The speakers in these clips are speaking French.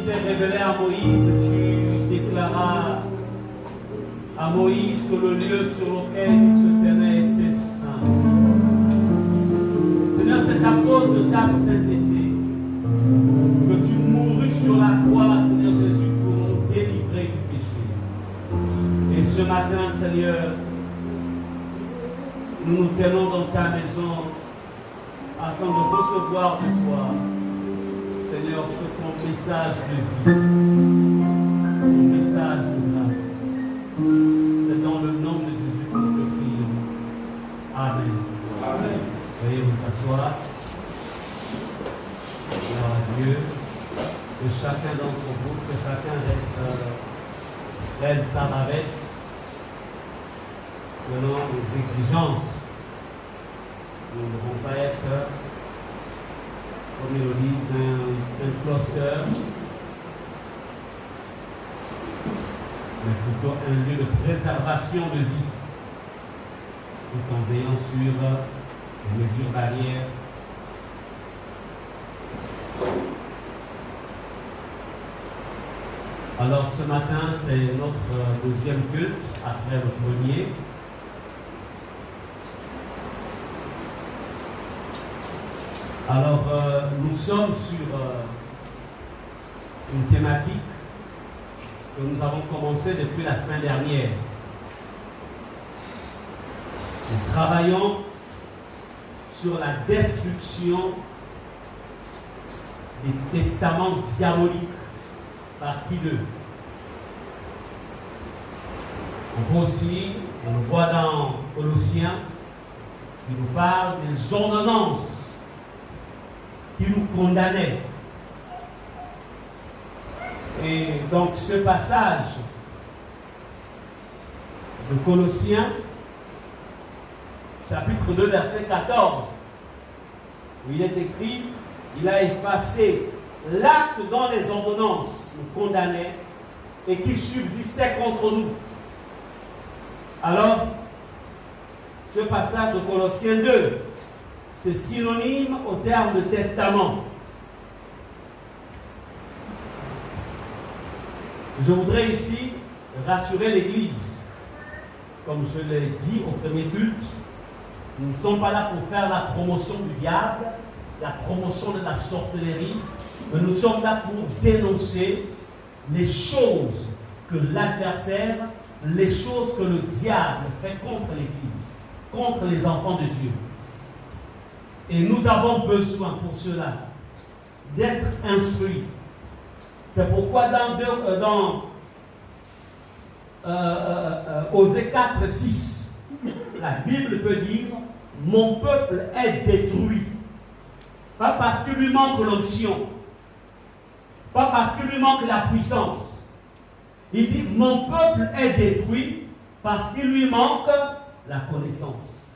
t'es révélé à Moïse, tu déclaras à Moïse que le lieu sur lequel il se tenait était saint. Seigneur, c'est à cause de ta sainteté que tu mourus sur la croix, Seigneur Jésus, pour nous délivrer du péché. Et ce matin, Seigneur, nous nous tenons dans ta maison afin de recevoir de toi, Seigneur, ton message de vie, ton message de grâce. C'est dans le nom de Jésus que nous te prions. Amen. Amen. Veuillez vous asseoir. Gloire à Dieu. Que chacun d'entre vous, que chacun reste sa navette selon les exigences. Nous ne devons pas être, comme ils le disent, un cluster, mais plutôt un lieu de préservation de vie, tout en veillant sur les mesures barrières. Alors ce matin, c'est notre deuxième culte, après le premier. Alors, nous sommes sur une thématique que nous avons commencé depuis la semaine dernière. Nous travaillons sur la destruction des testaments diaboliques, partie 2. On voit aussi, on le voit dans Colossiens, qui nous parle des ordonnances qui nous condamnaient. Et donc ce passage de Colossiens, chapitre 2, verset 14, où il est écrit, il a effacé l'acte dont les ordonnances nous condamnaient et qui subsistait contre nous. Alors, ce passage de Colossiens 2, c'est synonyme au terme de testament. Je voudrais ici rassurer l'Église. Comme je l'ai dit au premier culte, nous ne sommes pas là pour faire la promotion du diable, la promotion de la sorcellerie, mais nous sommes là pour dénoncer les choses que l'adversaire, les choses que le diable fait contre l'Église, contre les enfants de Dieu. Et nous avons besoin pour cela d'être instruits. C'est pourquoi dans Osée 4, 6, la Bible peut dire « Mon peuple est détruit ». Pas parce qu'il lui manque l'onction, pas parce qu'il lui manque la puissance. Il dit « Mon peuple est détruit parce qu'il lui manque la connaissance ».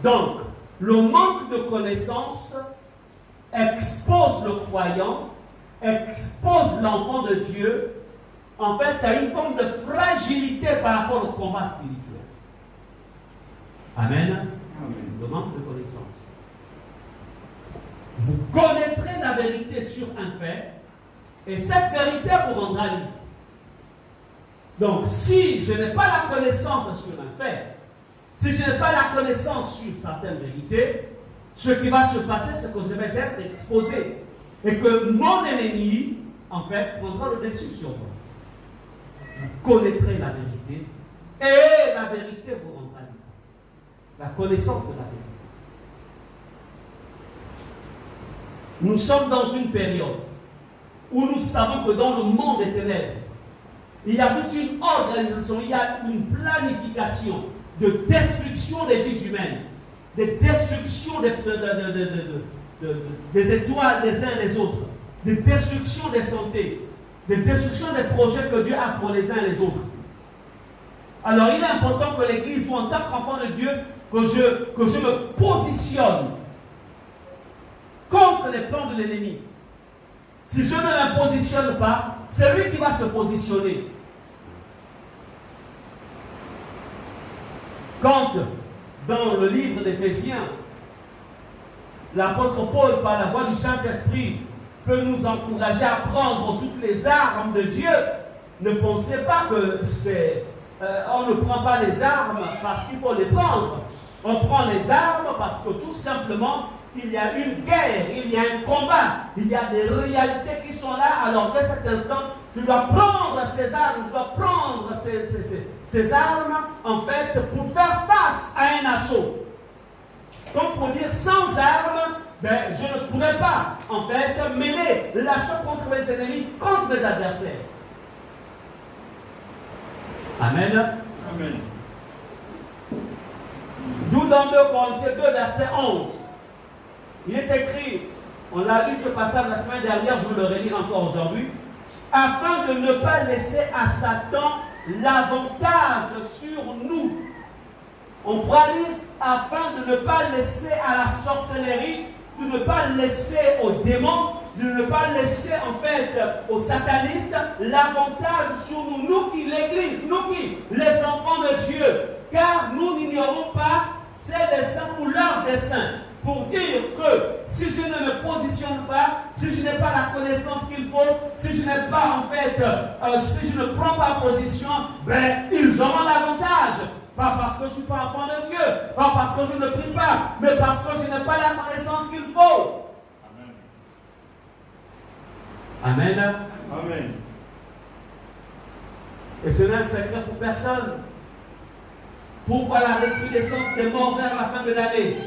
Donc, le manque de connaissance expose le croyant, expose l'enfant de Dieu, en fait, à une forme de fragilité par rapport au combat spirituel. Amen. Amen. Le manque de connaissance. Vous connaîtrez la vérité sur un fait, et cette vérité vous rendra libre. Donc, si je n'ai pas la connaissance sur un fait, si je n'ai pas la connaissance sur certaines vérités, ce qui va se passer, c'est que je vais être exposé. Et que mon ennemi, en fait, prendra le dessus sur moi. Vous connaîtrez la vérité, et la vérité vous rendra libre. La connaissance de la vérité. Nous sommes dans une période où nous savons que dans le monde des ténèbres, il y a toute une organisation, il y a une planification de destruction des vies humaines, de destruction des étoiles des uns et des autres, de destruction des santé, de destruction des projets que Dieu a pour les uns et les autres. Alors il est important que l'Église, ou en tant qu'enfant de Dieu, que je me positionne contre les plans de l'ennemi. Si je ne la positionne pas, c'est lui qui va se positionner. Quand, dans le livre d'Éphésiens, l'apôtre Paul, par la voix du Saint-Esprit, peut nous encourager à prendre toutes les armes de Dieu. Ne pensez pas que on ne prend pas les armes parce qu'il faut les prendre. On prend les armes parce que tout simplement, il y a une guerre, il y a un combat, il y a des réalités qui sont là. Alors, dès cet instant, je dois prendre ces armes, je dois prendre ces armes, en fait, pour faire face à un assaut. Comme pour dire, sans armes, ben, je ne pourrais pas, en fait, mener l'assaut contre mes ennemis, contre mes adversaires. Amen. Amen. D'où dans 2 Corinthiens 2, verset 11, il est écrit, on a lu ce passage la semaine dernière, je vais le relire encore aujourd'hui, afin de ne pas laisser à Satan l'avantage sur nous. On pourra lire afin de ne pas laisser à la sorcellerie, de ne pas laisser aux démons, de ne pas laisser en fait aux satanistes l'avantage sur nous, nous qui l'Église, nous qui les enfants de Dieu, car nous n'ignorons pas ses desseins ou leurs desseins. Pour dire que si je ne me positionne pas, si je n'ai pas la connaissance qu'il faut, si je n'ai pas en fait, si je ne prends pas position, ben ils auront l'avantage. Pas parce que je ne suis pas enfant de Dieu, pas parce que je ne prie pas, mais parce que je n'ai pas la connaissance qu'il faut. Amen. Amen. Amen. Et ce n'est un secret pour personne. Pourquoi la recrudescence des morts vers la fin de l'année?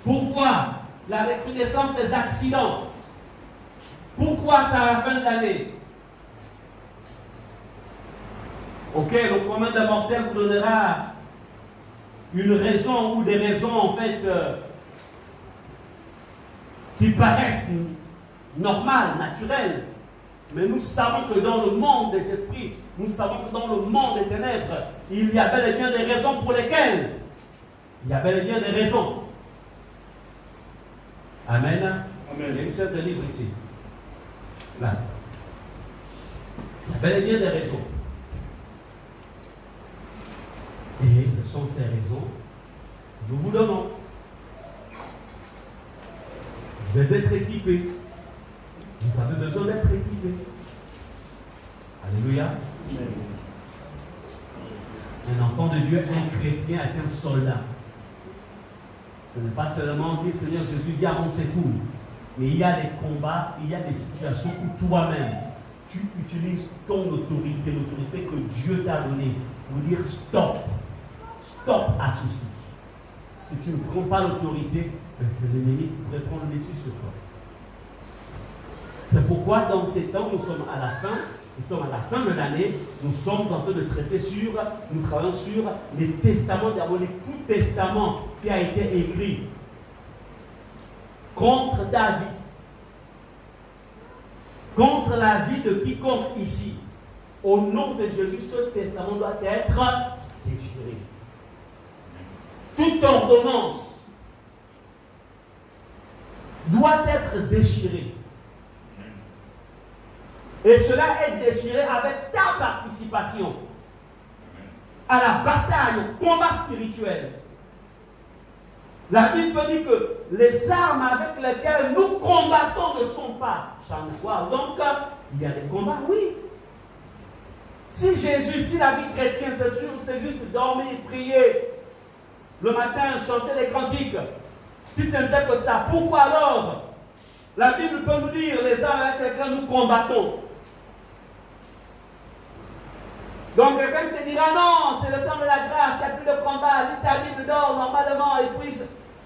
Pourquoi la recrudescence des accidents? Pourquoi ça à la fin de l'année? Ok, le commun des mortels vous donnera une raison ou des raisons en fait qui paraissent normales, naturelles. Mais nous savons que dans le monde des esprits, nous savons que dans le monde des ténèbres, il y a bel et bien des raisons pour lesquelles. Il y a bel et bien des raisons. Amen. Amen. Il y a une série de livres ici. Là. Il y a bel et bien des raisons. Et ce sont ces raisons que nous vous donnons. Je vais être équipé. Vous avez besoin d'être équipé. Alléluia. Un enfant de Dieu, un chrétien est un soldat. Ce n'est pas seulement dire Seigneur Jésus, viens à mon secours. Mais il y a des combats, il y a des situations où toi-même, tu utilises ton autorité, l'autorité que Dieu t'a donnée, pour dire stop. Stop à ceci. Si tu ne prends pas l'autorité, c'est l'ennemi qui pourrait prendre le dessus sur toi. C'est pourquoi dans ces temps, nous sommes à la fin de l'année, nous sommes en train de traiter nous travaillons sur les testaments diaboliques, tout testament qui a été écrit contre David, contre la vie de quiconque ici. Au nom de Jésus, ce testament doit être déchiré. Toute ordonnance doit être déchirée. Et cela est déchiré avec ta participation à la bataille, au combat spirituel. La Bible dit que les armes avec lesquelles nous combattons ne sont pas charnelles. Donc, il y a des combats, oui. Si Jésus, si la vie chrétienne, c'est sûr, c'est juste dormir, prier, le matin, chanter les cantiques. Si ce n'était que ça, pourquoi alors la Bible peut nous dire les armes avec lesquelles nous combattons? Donc quelqu'un te dira non, c'est le temps de la grâce, il n'y a plus de combat, lis ta Bible dort normalement, et puis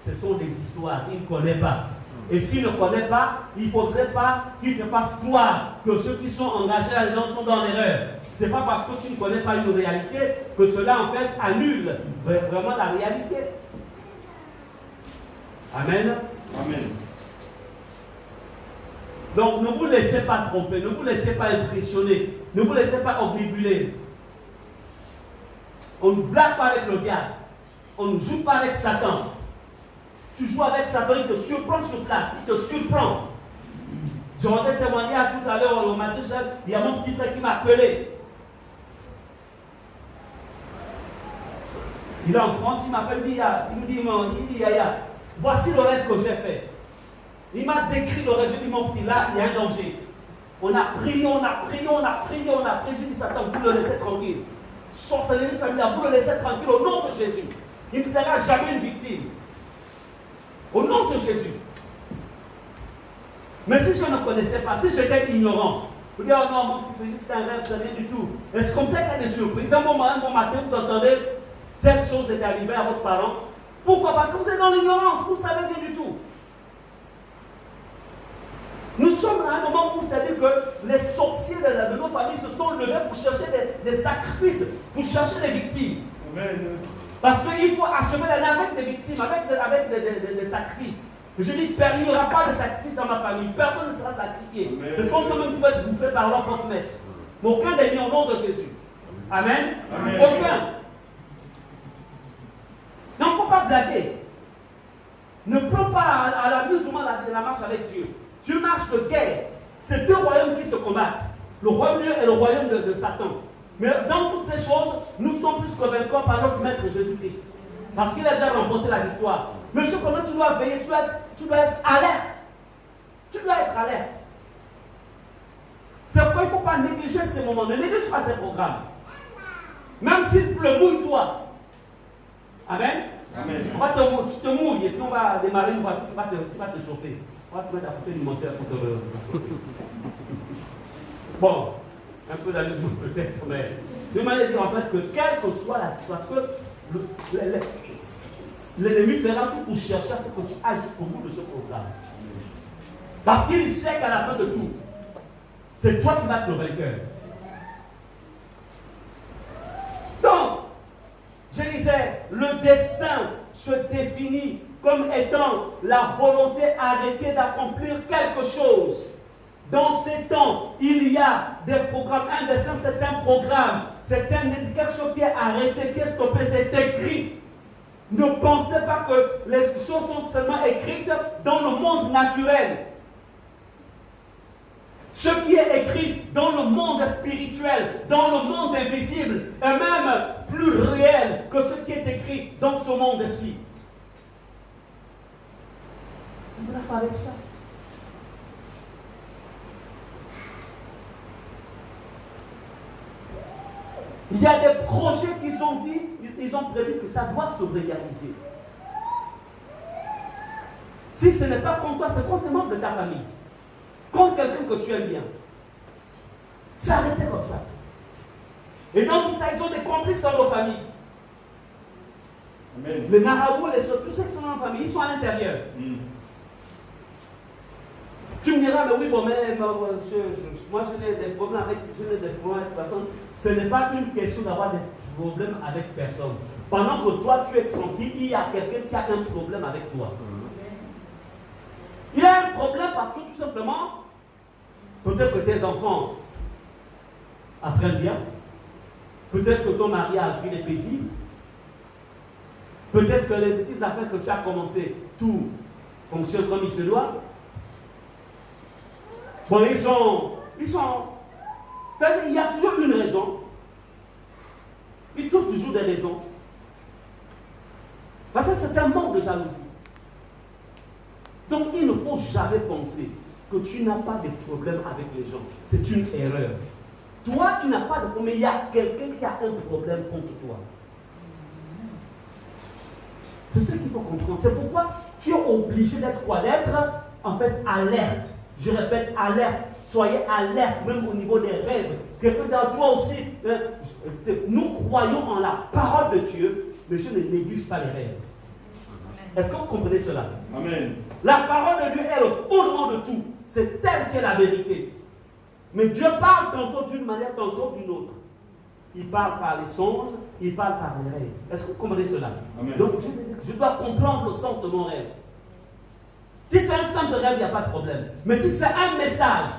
ce sont des histoires, il ne connaît pas. Et s'il ne connaît pas, il ne faudrait pas qu'il te fasse croire que ceux qui sont engagés là-dedans sont dans l'erreur. Ce n'est pas parce que tu ne connais pas une réalité que cela en fait annule vraiment la réalité. Amen. Amen. Donc ne vous laissez pas tromper, ne vous laissez pas impressionner, ne vous laissez pas omnibuler. On ne blague pas avec le diable, on ne joue pas avec Satan. Tu joues avec Satan, il te surprend sur place, il te surprend. Je rendais témoignage tout à l'heure au matin, il y a mon petit frère qui m'a appelé. Il est en France, il m'appelle, il me dit, Yaya, voici le rêve que j'ai fait. Il m'a décrit le rêve. J'ai dit, mon petit, là, il y a un danger. On a prié, on a prié, on a prié, on a prié. J'ai dit, Satan, vous le laissez tranquille. Sorcellerie familiale, vous le laissez tranquille au nom de Jésus. Il ne sera jamais une victime. Au nom de Jésus. Mais si je ne connaissais pas, si j'étais ignorant, vous dites, oh non, mon fils, c'est un rêve, c'est rien du tout. Et c'est comme ça qu'il y a des surprises. Un bon matin, vous entendez, telle chose est arrivée à votre parent. Pourquoi? Parce que vous êtes dans l'ignorance, vous ne savez rien du tout. Nous sommes à un moment où vous savez que les sorciers de nos familles se sont levés pour chercher des sacrifices, pour chercher des victimes. Amen. Parce qu'il faut achever la vie avec des victimes, avec des sacrifices. Je dis, il n'y aura pas de sacrifice dans ma famille, personne ne sera sacrifié. Le fond quand même peut être bouffé par leur propre maître. Mais aucun n'est mis au nom de Jésus. Amen. Amen. Aucun. Donc il ne faut pas blaguer. Ne prends pas à l'amusement la marche avec Dieu. Tu marches de guerre. C'est deux royaumes qui se combattent. Le royaume de Dieu et le royaume de Satan. Mais dans toutes ces choses, nous sommes plus convaincus par notre Maître Jésus-Christ. Parce qu'il a déjà remporté la victoire. Mais cependant, tu dois veiller, tu dois être alerte. Tu dois être alerte. C'est pourquoi il ne faut pas négliger ces moments. Ne néglige pas ces programmes. Même s'il pleut, mouille-toi. Amen. Amen. Tu te mouilles et puis on va démarrer une voiture, tu vas te chauffer. On va te mettre à côté du moteur pour te chauffer. Bon, un peu d'amusement peut-être, mais je m'allais dire en fait que quelle que soit la situation, l'ennemi fera tout pour chercher à ce que tu ailles jusqu'au bout de ce programme. Parce qu'il sait qu'à la fin de tout, c'est toi qui vas être le vainqueur. Donc, je disais, le dessein se définit comme étant la volonté arrêtée d'accomplir quelque chose. Dans ces temps, il y a des programmes. Un dessein, c'est un programme. C'est quelque chose qui est arrêté, qui est stoppé, c'est écrit. Ne pensez pas que les choses sont seulement écrites dans le monde naturel. Ce qui est écrit dans le monde spirituel, dans le monde invisible, est même plus réel que ce qui est écrit dans ce monde-ci. Bref, avec ça. Il y a des projets qu'ils ont dit, ils ont prévu que ça doit se réaliser. Si ce n'est pas contre toi, c'est contre les membres de ta famille. Contre quelqu'un que tu aimes bien. C'est arrêté comme ça. Et donc, tout ça, ils ont des complices dans nos familles. Amen. Les marabouts, tous ceux qui sont dans la famille, ils sont à l'intérieur. Tu me diras, mais oui, bon, mais moi, je n'ai des problèmes avec personne. Ce n'est pas une question d'avoir des problèmes avec personne. Pendant que toi, tu es tranquille, il y a quelqu'un qui a un problème avec toi. Il y a un problème parce que tout simplement, peut-être que tes enfants apprennent bien. Peut-être que ton mariage, il est paisible. Peut-être que les petites affaires que tu as commencées, tout fonctionne comme il se doit. Bon, il y a toujours une raison. Ils trouvent toujours des raisons. Parce que c'est un manque de jalousie. Donc, il ne faut jamais penser que tu n'as pas de problème avec les gens. C'est une erreur. Toi, tu n'as pas de problème, mais il y a quelqu'un qui a un problème contre toi. C'est ce qu'il faut comprendre. C'est pourquoi tu es obligé d'être quoi? D'être, en fait, alerte. Je répète, alerte. Soyez alerte, même au niveau des rêves. Quelqu'un dans toi aussi. Nous croyons en la parole de Dieu, mais je ne néglige pas les rêves. Est-ce que vous comprenez cela? Amen. La parole de Dieu est le fondement de tout. C'est elle qui est la vérité. Mais Dieu parle tantôt d'une manière, tantôt d'une autre. Il parle par les songes, il parle par les rêves. Est-ce que vous comprenez cela? Amen. Donc, je dois comprendre le sens de mon rêve. Si c'est un simple rêve, il n'y a pas de problème. Mais si c'est un message,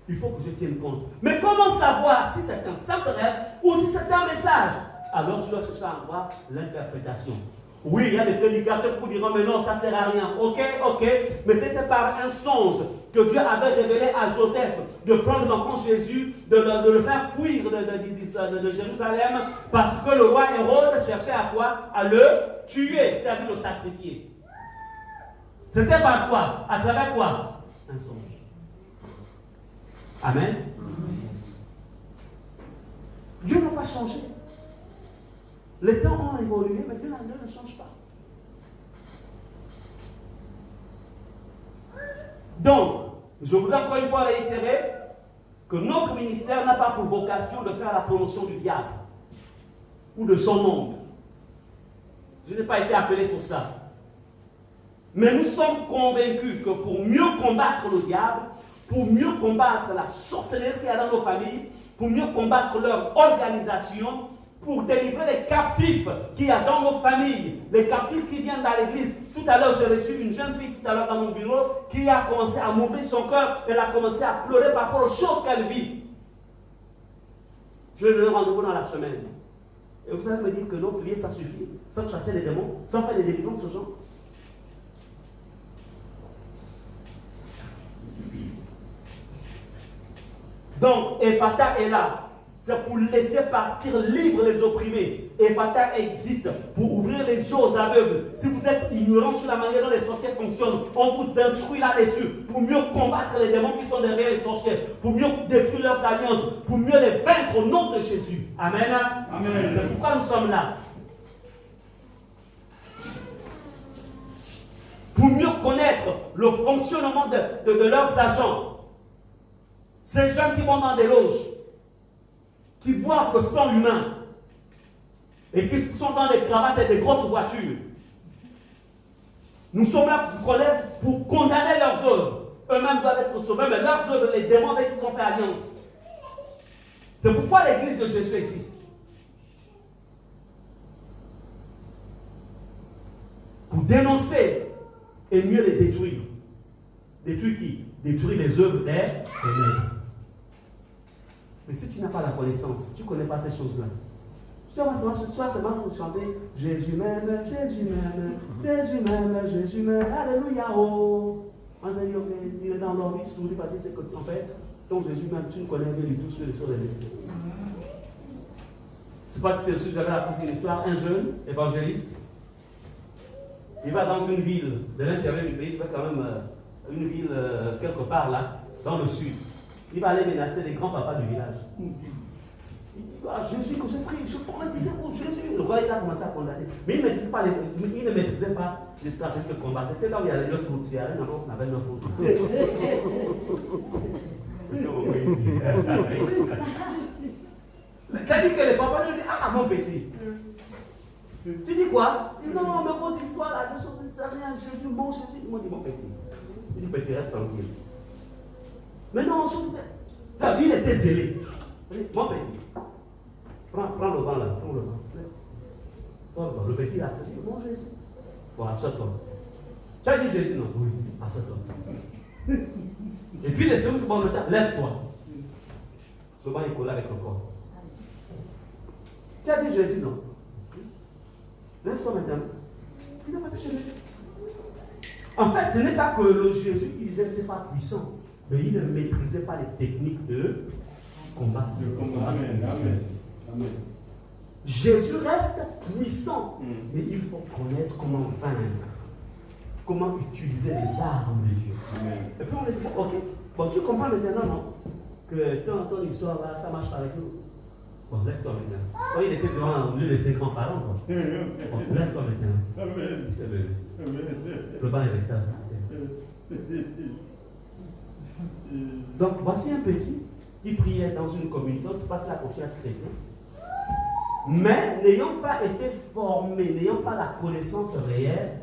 il faut que je tienne compte. Mais comment savoir si c'est un simple rêve ou si c'est un message? Alors, je dois chercher à voir l'interprétation. Oui, il y a des prédicateurs qui diront, mais non, ça ne sert à rien. Ok, mais c'était par un songe que Dieu avait révélé à Joseph de prendre l'enfant Jésus, de le faire fuir de Jérusalem, parce que le roi Hérode cherchait à quoi? À le tuer, c'est-à-dire le sacrifier. C'était par quoi? À travers quoi? Un songe. Amen. Dieu n'a pas changé. Les temps ont évolué, mais Dieu ne change pas. Donc, je voudrais encore une fois réitérer que notre ministère n'a pas pour vocation de faire la promotion du diable ou de son monde. Je n'ai pas été appelé pour ça. Mais nous sommes convaincus que pour mieux combattre le diable, pour mieux combattre la sorcellerie qu'il y a dans nos familles, pour mieux combattre leur organisation, pour délivrer les captifs qu'il y a dans nos familles, les captifs qui viennent dans l'église. Tout à l'heure, j'ai reçu une jeune fille tout à l'heure dans mon bureau qui a commencé à m'ouvrir son cœur. Elle a commencé à pleurer par rapport aux choses qu'elle vit. Je vais lui donner rendez-vous dans la semaine. Et vous allez me dire que non, prier, ça suffit, sans chasser les démons, sans faire des délivrances aux gens. Donc, Ephata est là. C'est pour laisser partir libre les opprimés. Ephata existe pour ouvrir les yeux aux aveugles. Si vous êtes ignorant sur la manière dont les sorciers fonctionnent, on vous instruit là-dessus pour mieux combattre les démons qui sont derrière les sorciers, pour mieux détruire leurs alliances, pour mieux les vaincre au nom de Jésus. Amen. Amen. C'est pourquoi nous sommes là. Pour mieux connaître le fonctionnement de leurs agents. Ces gens qui vont dans des loges, qui boivent le sang humain et qui sont dans des cravates et des grosses voitures. Nous sommes là pour connaître, pour condamner leurs œuvres. Eux-mêmes doivent être sauvés, mais leurs œuvres, les démons avec qui ils ont fait alliance. C'est pourquoi l'église de Jésus existe. Pour dénoncer et mieux les détruire. Détruire qui? Détruire les œuvres des ténèbres. Mais si tu n'as pas la connaissance, tu ne connais pas ces choses-là. Tu vas seulement pour chanter Jésus m'aime, Jésus m'aime, Jésus m'aime, Jésus m'aime, Alléluia, oh. On va dire, il est dans l'envie, souris, parce que c'est que, en fait, ton Jésus m'aime, tu ne connais rien du tout sur les choses de l'esprit. C'est pas si j'avais raconté une histoire, un jeune évangéliste, il va dans une ville de l'intérieur du pays, il va quand même une ville quelque part là, dans le sud. Il va aller menacer les grands-papas du village. Il dit, ah, Jésus que j'ai pris, je prophétisais pour Jésus. Le roi, il a commencé à condamner. Mais il ne maîtrisait pas les stratégies de combat. C'était là où il y avait 9 routes. Il y avait on avait 9 routes. C'est-à-dire que les papas lui disent, ah mon petit. Tu dis quoi? Il dit, non, mais vos histoires là, de choses, ça rien. Jésus, mon Jésus. Moi, je dis, mon petit. Il dit, petit, reste tranquille. Mais non, la ville était zélée. Mon petit, prends le vent là, prends le vent. Le petit là, il dit, bon Jésus. Bon, assois-toi. Tu as dit Jésus, non? Oui, assois-toi. Et puis les secondes, bon, lève-toi. Ce vent est collé avec le corps. Tu as dit Jésus, non? Lève-toi maintenant. Il n'a pas pu se lever. En fait, ce n'est pas que le Jésus qui disait n'était pas puissant. Mais il ne maîtrisait pas les techniques de combat spirituel. Amen. Jésus reste puissant, mais il faut connaître comment vaincre, comment utiliser les armes de Dieu. Amen. Et puis on dit, ok, bon, tu comprends maintenant, non? Que ton histoire là, ça marche pas avec nous. Bon, lève-toi maintenant. Quand il était devant lui, les grands-parents, bon, lève-toi maintenant. Amen. Il s'est levé. Le banc est resté à terre. Donc, voici un petit qui priait dans une communauté, c'est pas la conscience chrétienne. Mais n'ayant pas été formé, n'ayant pas la connaissance réelle,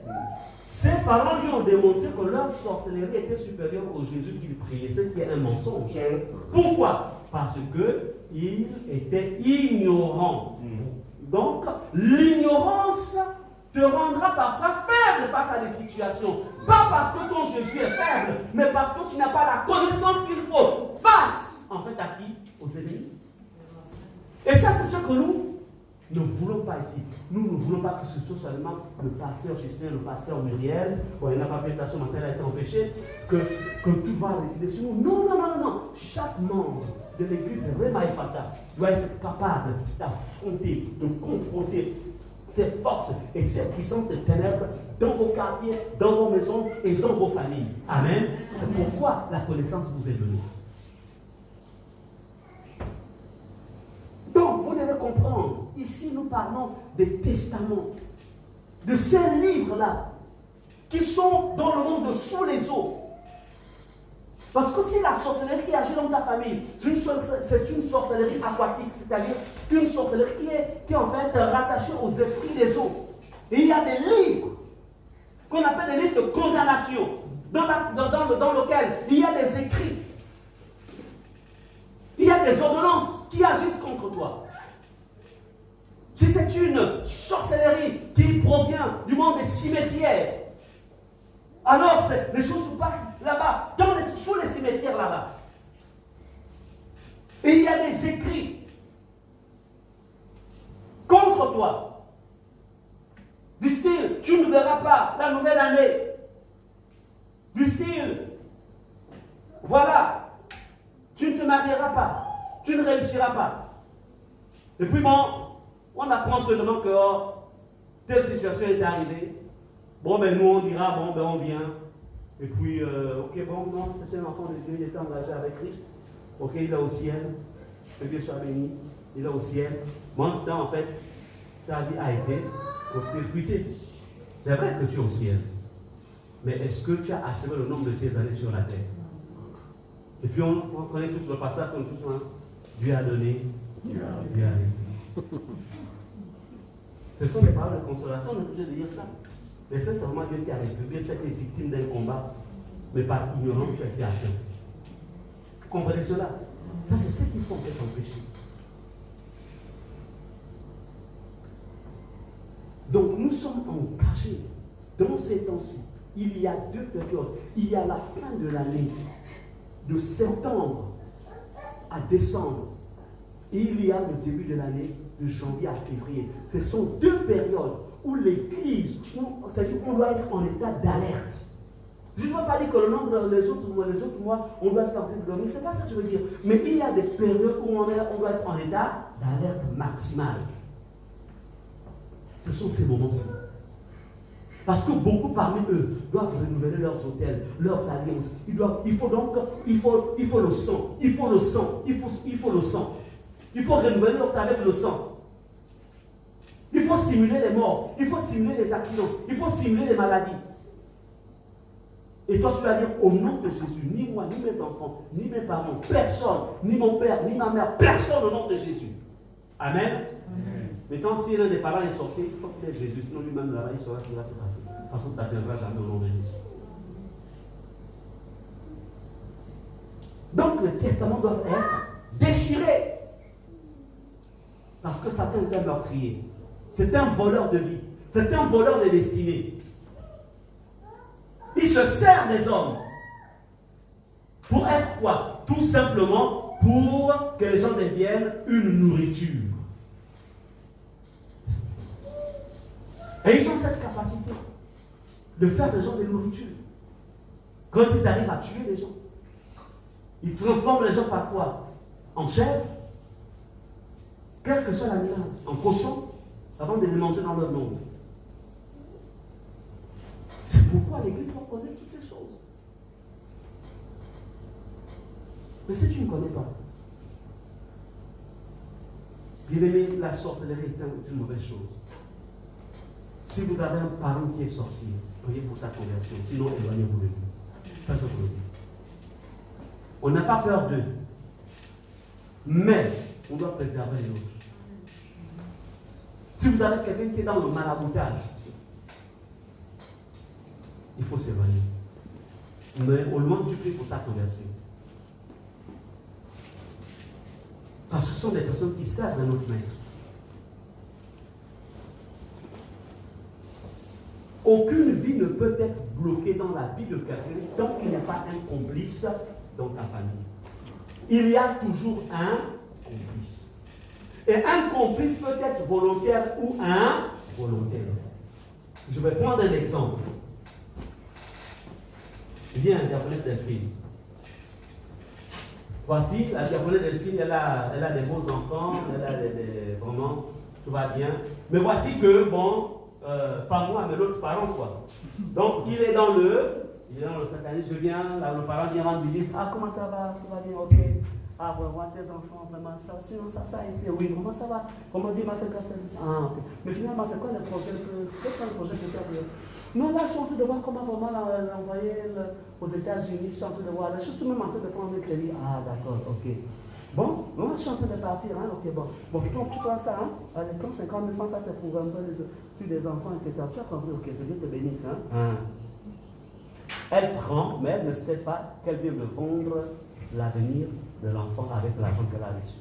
ses parents lui ont démontré que leur sorcellerie était supérieure au Jésus qu'il priait, ce qui est un mensonge. Pourquoi? Parce qu'il était ignorant. Donc, l'ignorance te rendra parfois faible face à des situations. Pas parce que ton Jésus est faible, mais parce que tu n'as pas la connaissance qu'il faut. Face, en fait, à qui? Aux ennemis. Et ça, c'est ce que nous ne voulons pas ici. Nous ne voulons pas que ce soit seulement le pasteur Gislain, le pasteur Muriel. Bon, il n'a pas pu être là ce matin, il a été empêché. Que tout va décider sur nous. Non. Chaque membre de l'église Rema Ephata doit être capable d'affronter, de confronter ces forces et ces puissances de ténèbres dans vos quartiers. quartiers, dans vos maisons et dans vos familles. Amen. C'est pourquoi la connaissance vous est donnée. Donc, vous devez comprendre, ici nous parlons des testaments, de ces livres-là, qui sont dans le monde de sous les eaux. Parce que si la sorcellerie qui agit dans ta famille, c'est une sorcellerie aquatique, c'est-à-dire une sorcellerie qui est en fait rattachée aux esprits des eaux. Et il y a des livres qu'on appelle des livres de condamnation, dans lequel il y a des écrits. Il y a des ordonnances qui agissent contre toi. Si c'est une sorcellerie qui provient du monde des cimetières, alors les choses se passent là-bas, sous les cimetières là-bas. Et il y a des écrits contre toi. Du style, tu ne verras pas la nouvelle année. Du style, voilà, tu ne te marieras pas, tu ne réussiras pas. Et puis bon, on apprend seulement que telle situation est arrivée. Bon, ben nous on dira, bon, ben on vient. Et puis, ok, bon, non, c'est un enfant de Dieu, il est engagé avec Christ. Ok, il est au ciel. Que Dieu soit béni. Il est au ciel. Maintenant, en fait, ta vie a été court-circuitée. C'est vrai que tu es au ciel. Mais est-ce que tu as achevé le nombre de tes années sur la terre? Et puis, on connaît tous le passage comme tout ça. Dieu a donné, Dieu a réglé. Ce sont des paroles de consolation, on est obligé de dire ça. Mais c'est seulement Dieu qui a républié, tu as été victime d'un combat, mais par ignorance, tu as été atteint. Vous comprenez cela? Ça, c'est ce qu'il faut en fait empêcher. Donc, nous sommes engagés dans ces temps-ci. Il y a deux périodes. Il y a la fin de l'année, de septembre à décembre. Et il y a le début de l'année, de janvier à février. Ce sont deux périodes où l'Église, c'est-à-dire qu'on doit être en état d'alerte. Je ne veux pas dire que le nombre des autres mois, on doit être en train de dormir. Ce n'est pas ça que je veux dire. Mais il y a des périodes où on doit être en état d'alerte maximale. Ce sont ces moments-ci. Parce que beaucoup parmi eux doivent renouveler leurs hôtels, leurs alliances. Il faut le sang. Il faut le sang. Il faut renouveler avec le sang. Il faut simuler les morts. Il faut simuler les accidents. Il faut simuler les maladies. Et toi, tu vas dire, au nom de Jésus, ni moi, ni mes enfants, ni mes parents, personne, ni mon père, ni ma mère, personne au nom de Jésus. Amen. Maintenant, si l'un des parents est sorcier, il faut qu'il ait Jésus. Sinon, lui-même, là-bas, il saura ce qui va se passer. De toute façon, tu n'atteindras jamais au nom de Jésus. Donc, le testament doit être déchiré. Parce que Satan est un meurtrier. C'est un voleur de vie. C'est un voleur de destinée. Il se sert des hommes. Pour être quoi? Tout simplement pour que les gens deviennent une nourriture. Et ils ont cette capacité de faire des gens des nourritures. Quand ils arrivent à tuer les gens, ils transforment les gens parfois en chèvres, quel que soit l'animal, en cochon, avant de les manger dans leur monde. C'est pourquoi l'Église doit connaître toutes ces choses. Mais si tu ne connais pas, bien aimé, la sorcellerie est une mauvaise chose. Si vous avez un parent qui est sorcier, priez pour sa conversion, sinon éloignez-vous de lui. Ça, je vous le dis. On n'a pas peur d'eux, mais on doit préserver les autres. Si vous avez quelqu'un qui est dans le maraboutage, il faut s'éloigner. Mais au loin du prix pour sa conversion. Parce que ce sont des personnes qui servent à notre maître. Aucune vie ne peut être bloquée dans la vie de quelqu'un tant qu'il n'y a pas un complice dans ta famille. Il y a toujours un complice. Et un complice peut être volontaire ou involontaire. Je vais prendre un exemple. Viens, diaconesse Delphine. Voici, la diaconesse Delphine, elle a des beaux enfants, elle a vraiment, tout va bien. Mais voici que, bon, pas moi, mais l'autre parent, quoi. Donc, il est dans le satanisme, je viens, là, le parent vient rendre visite. Ah, comment ça va? Tout va bien, ok. Ah, vraiment, tes enfants, vraiment, ça, sinon ça a été, oui, comment ça va? Comment Dieu m'a fait comme ça? Ah, ok. Mais finalement, c'est quoi le projet que tu as fait? Non, là, je suis en train de voir comment vraiment l'envoyer aux États-Unis. Je suis en train de voir, là, je suis même en train de prendre le crédit. Ah, d'accord, ok. Bon, moi, je suis en train de partir, hein, ok, bon. Bon, tu vois ça, hein? Allez, quand 50 000 francs, ça, c'est pour un peu des enfants, etc. Tu as compris, ok, que Dieu te bénisse, hein? Elle prend, mais elle ne sait pas qu'elle vient de vendre l'avenir de l'enfant avec l'argent qu'elle a reçu.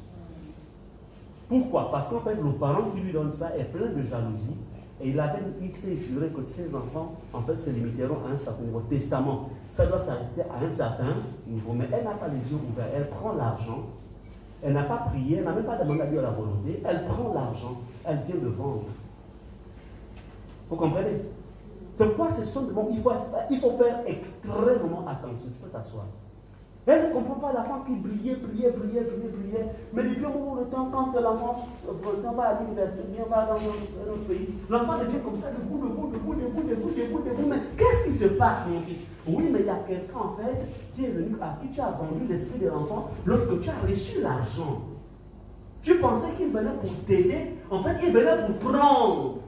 Pourquoi? Parce qu'en fait, le parent qui lui donne ça est plein de jalousie et il s'est juré que ses enfants, en fait, se limiteront à un certain niveau. Testament, ça doit s'arrêter à un certain niveau, mais elle n'a pas les yeux ouverts. Elle prend l'argent, elle n'a pas prié, elle n'a même pas demandé à Dieu la volonté, elle prend l'argent, elle vient le vendre. Vous comprenez? C'est pourquoi ce sont des moments, il faut faire extrêmement attention. Tu peux t'asseoir. Elle ne comprend pas la femme qui brillait. Mais depuis un moment de temps, quand l'enfant va à l'université, bien va dans un autre pays, l'enfant devient comme ça, debout. Mais qu'est-ce qui se passe, mon fils? Oui, mais il y a quelqu'un, en fait, qui est venu, à qui tu as vendu l'esprit de l'enfant lorsque tu as reçu l'argent. Tu pensais qu'il venait pour t'aider. En fait, il venait pour prendre.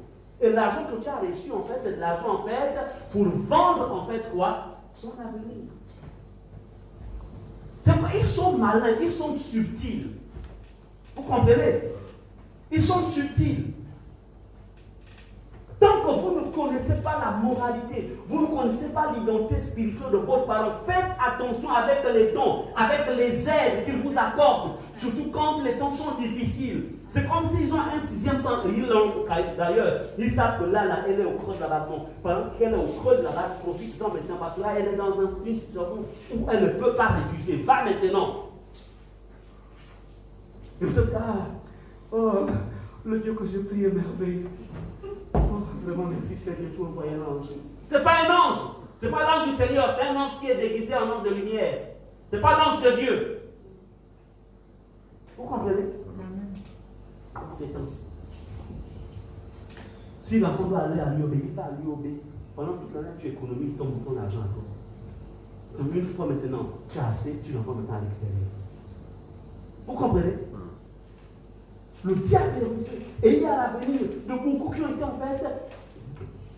Et l'argent que tu as reçu, en fait, c'est de l'argent, en fait, pour vendre, en fait, quoi? Son avenir. C'est pourquoi ils sont malins, ils sont subtils. Vous comprenez? Ils sont subtils. Tant que vous ne connaissez pas la moralité, vous ne connaissez pas l'identité spirituelle de votre parent, faites attention avec les dons, avec les aides qu'ils vous accordent, surtout quand les temps sont difficiles. C'est comme s'ils ont un 6e sens, d'ailleurs, ils savent que là, elle est au creux de la base. Pendant qu'elle est au creux de la base, profitent-en maintenant, parce que là, elle est dans une situation où elle ne peut pas refuser. Va maintenant. Et vous dites, le Dieu que je prie est merveilleux. Oh, vraiment, merci Seigneur pour envoyer un ange. Ce n'est pas un ange. Ce n'est pas l'ange du Seigneur. C'est un ange qui est déguisé en ange de lumière. Ce n'est pas l'ange de Dieu. Vous comprenez? C'est ainsi. Si l'enfant doit aller à l'UOB, il va à l'UOB. Pendant toute l'année, tu économises ton argent à toi. Donc, une fois maintenant, tu as assez, tu l'envoies maintenant à l'extérieur. Vous comprenez? Le diable est rusé. Et il y a l'avenir de beaucoup qui ont été en fait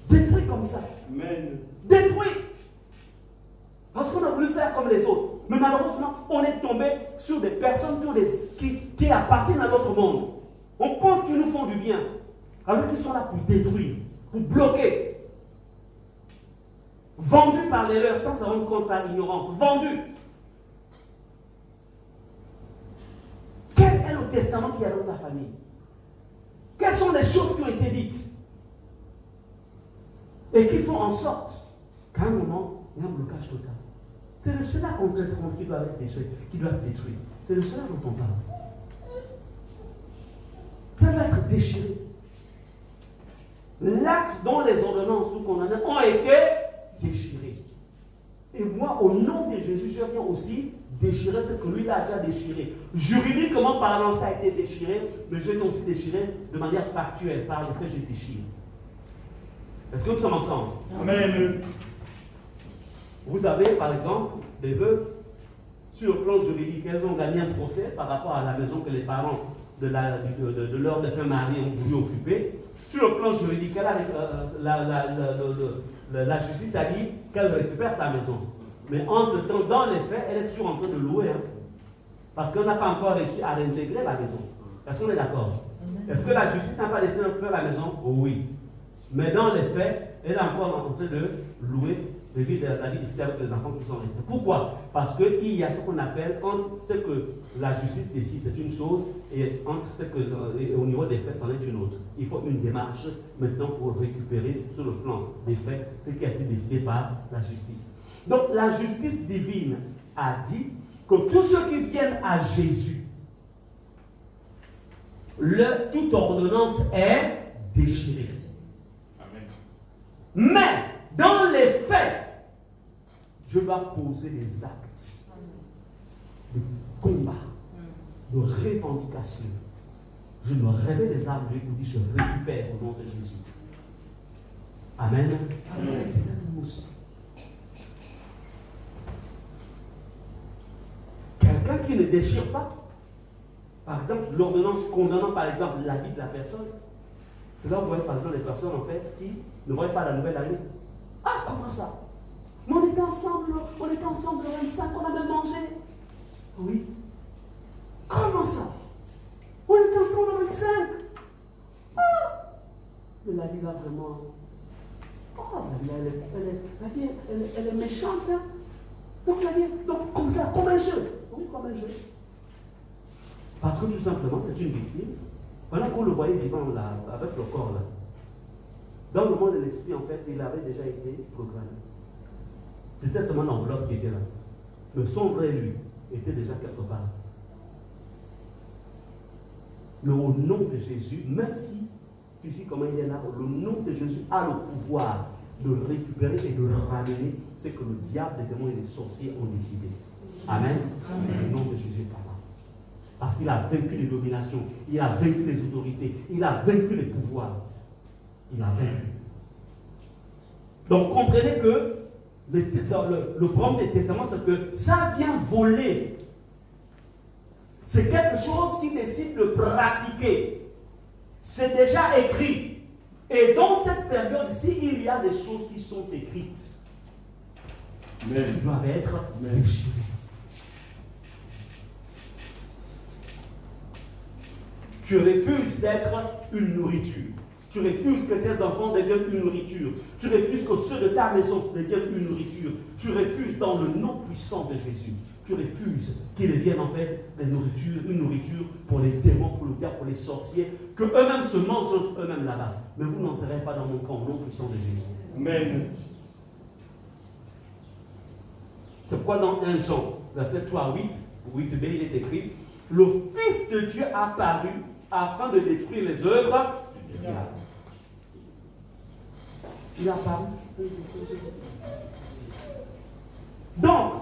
détruits comme ça. Amen. Détruits. Parce qu'on a voulu faire comme les autres. Mais malheureusement, on est tombé sur des personnes qui appartiennent à notre monde. On pense qu'ils nous font du bien. Alors qu'ils sont là pour détruire, pour bloquer. Vendus par les leurs sans se rendre compte par l'ignorance. Vendus. Quel est le testament qui est dans ta famille? Quelles sont les choses qui ont été dites et qui font en sorte qu'à un moment, il y a un blocage total? C'est le cela qui doit être détruit. C'est le cela dont on parle. Ça doit être déchiré. L'acte dont les ordonnances nous condamnent ont été déchirées. Et moi, au nom de Jésus, je viens aussi déchirer ce que lui a déjà déchiré. Juridiquement parlant, ça a été déchiré, mais je viens aussi déchirer de manière factuelle. Par les faits, je déchire. Est-ce que nous sommes ensemble? Amen. Vous avez, par exemple, des veuves, sur le plan juridique, elles ont gagné un procès par rapport à la maison que les parents de leur défunt mari ont voulu occuper. Sur le plan juridique, la justice a dit qu'elle récupère sa maison. Mais entre-temps, dans les faits, elle est toujours en train de louer. Hein, parce qu'on n'a pas encore réussi à réintégrer la maison. Est-ce qu'on est d'accord? Est-ce que la justice n'a pas décidé de récupérer la maison? Oh, oui. Mais dans les faits, elle est encore en train de louer de vivre la vie difficile avec les enfants qui sont restés. Pourquoi? Parce qu'il y a ce qu'on appelle, entre ce que la justice décide, c'est une chose, et entre ce que, au niveau des faits, c'en est une autre. Il faut une démarche maintenant pour récupérer sur le plan des faits ce qui a été décidé par la justice. Donc la justice divine a dit que tous ceux qui viennent à Jésus, toute ordonnance est déchirée. Amen. Mais dans les faits, je dois poser des actes de combat, de revendication. Je me réveille des armes, je vous dis, je récupère au nom de Jésus. Amen. Amen. C'est une émotion. Quelqu'un qui ne déchire pas, par exemple, l'ordonnance condamnant par exemple la vie de la personne, c'est là où vous voyez par exemple les personnes en fait qui ne voient pas la nouvelle année. Ah, comment ça? Mais on était ensemble le 25, on a même mangé. Oui. Comment ça? On était ensemble le 25. Ah! Mais la vie là vraiment. Oh, la vie, elle est méchante. Hein? Donc la vie, donc comme ça, comme un jeu. Oui, comme un jeu. Parce que tout simplement, c'est une victime. Pendant qu'on le voyait vivant là, avec le corps là, dans le monde de l'esprit, en fait, il avait déjà été programmé. C'était seulement l'enveloppe qui était là. Mais son vrai lui était déjà quelque part. Mais au nom de Jésus, même si physiquement il est là, le nom de Jésus a le pouvoir de le récupérer et de le ramener. C'est que le diable, les démons et les sorciers ont décidé. Amen. Amen. Le nom de Jésus est pas là. Parce qu'il a vaincu les dominations, il a vaincu les autorités, il a vaincu les pouvoirs. Il a vaincu. Donc comprenez que le problème des testaments, c'est que ça vient voler. C'est quelque chose qu'il décide de pratiquer. C'est déjà écrit. Et dans cette période-ci, il y a des choses qui sont écrites. Mais qui doivent être déchirées. Tu refuses d'être une nourriture. Tu refuses que tes enfants deviennent une nourriture. Tu refuses que ceux de ta maison deviennent une nourriture. Tu refuses dans le nom puissant de Jésus. Tu refuses qu'ils deviennent en fait une nourriture pour les démons, pour le diable, pour les sorciers, que eux-mêmes se mangent entre eux-mêmes là-bas. Mais vous n'entrerez pas dans mon camp, au nom puissant de Jésus. Amen. C'est pourquoi dans 1 Jean, verset 3 à 8, 8b, il est écrit, le Fils de Dieu a apparu afin de détruire les œuvres du diable. Il a apparu. Donc,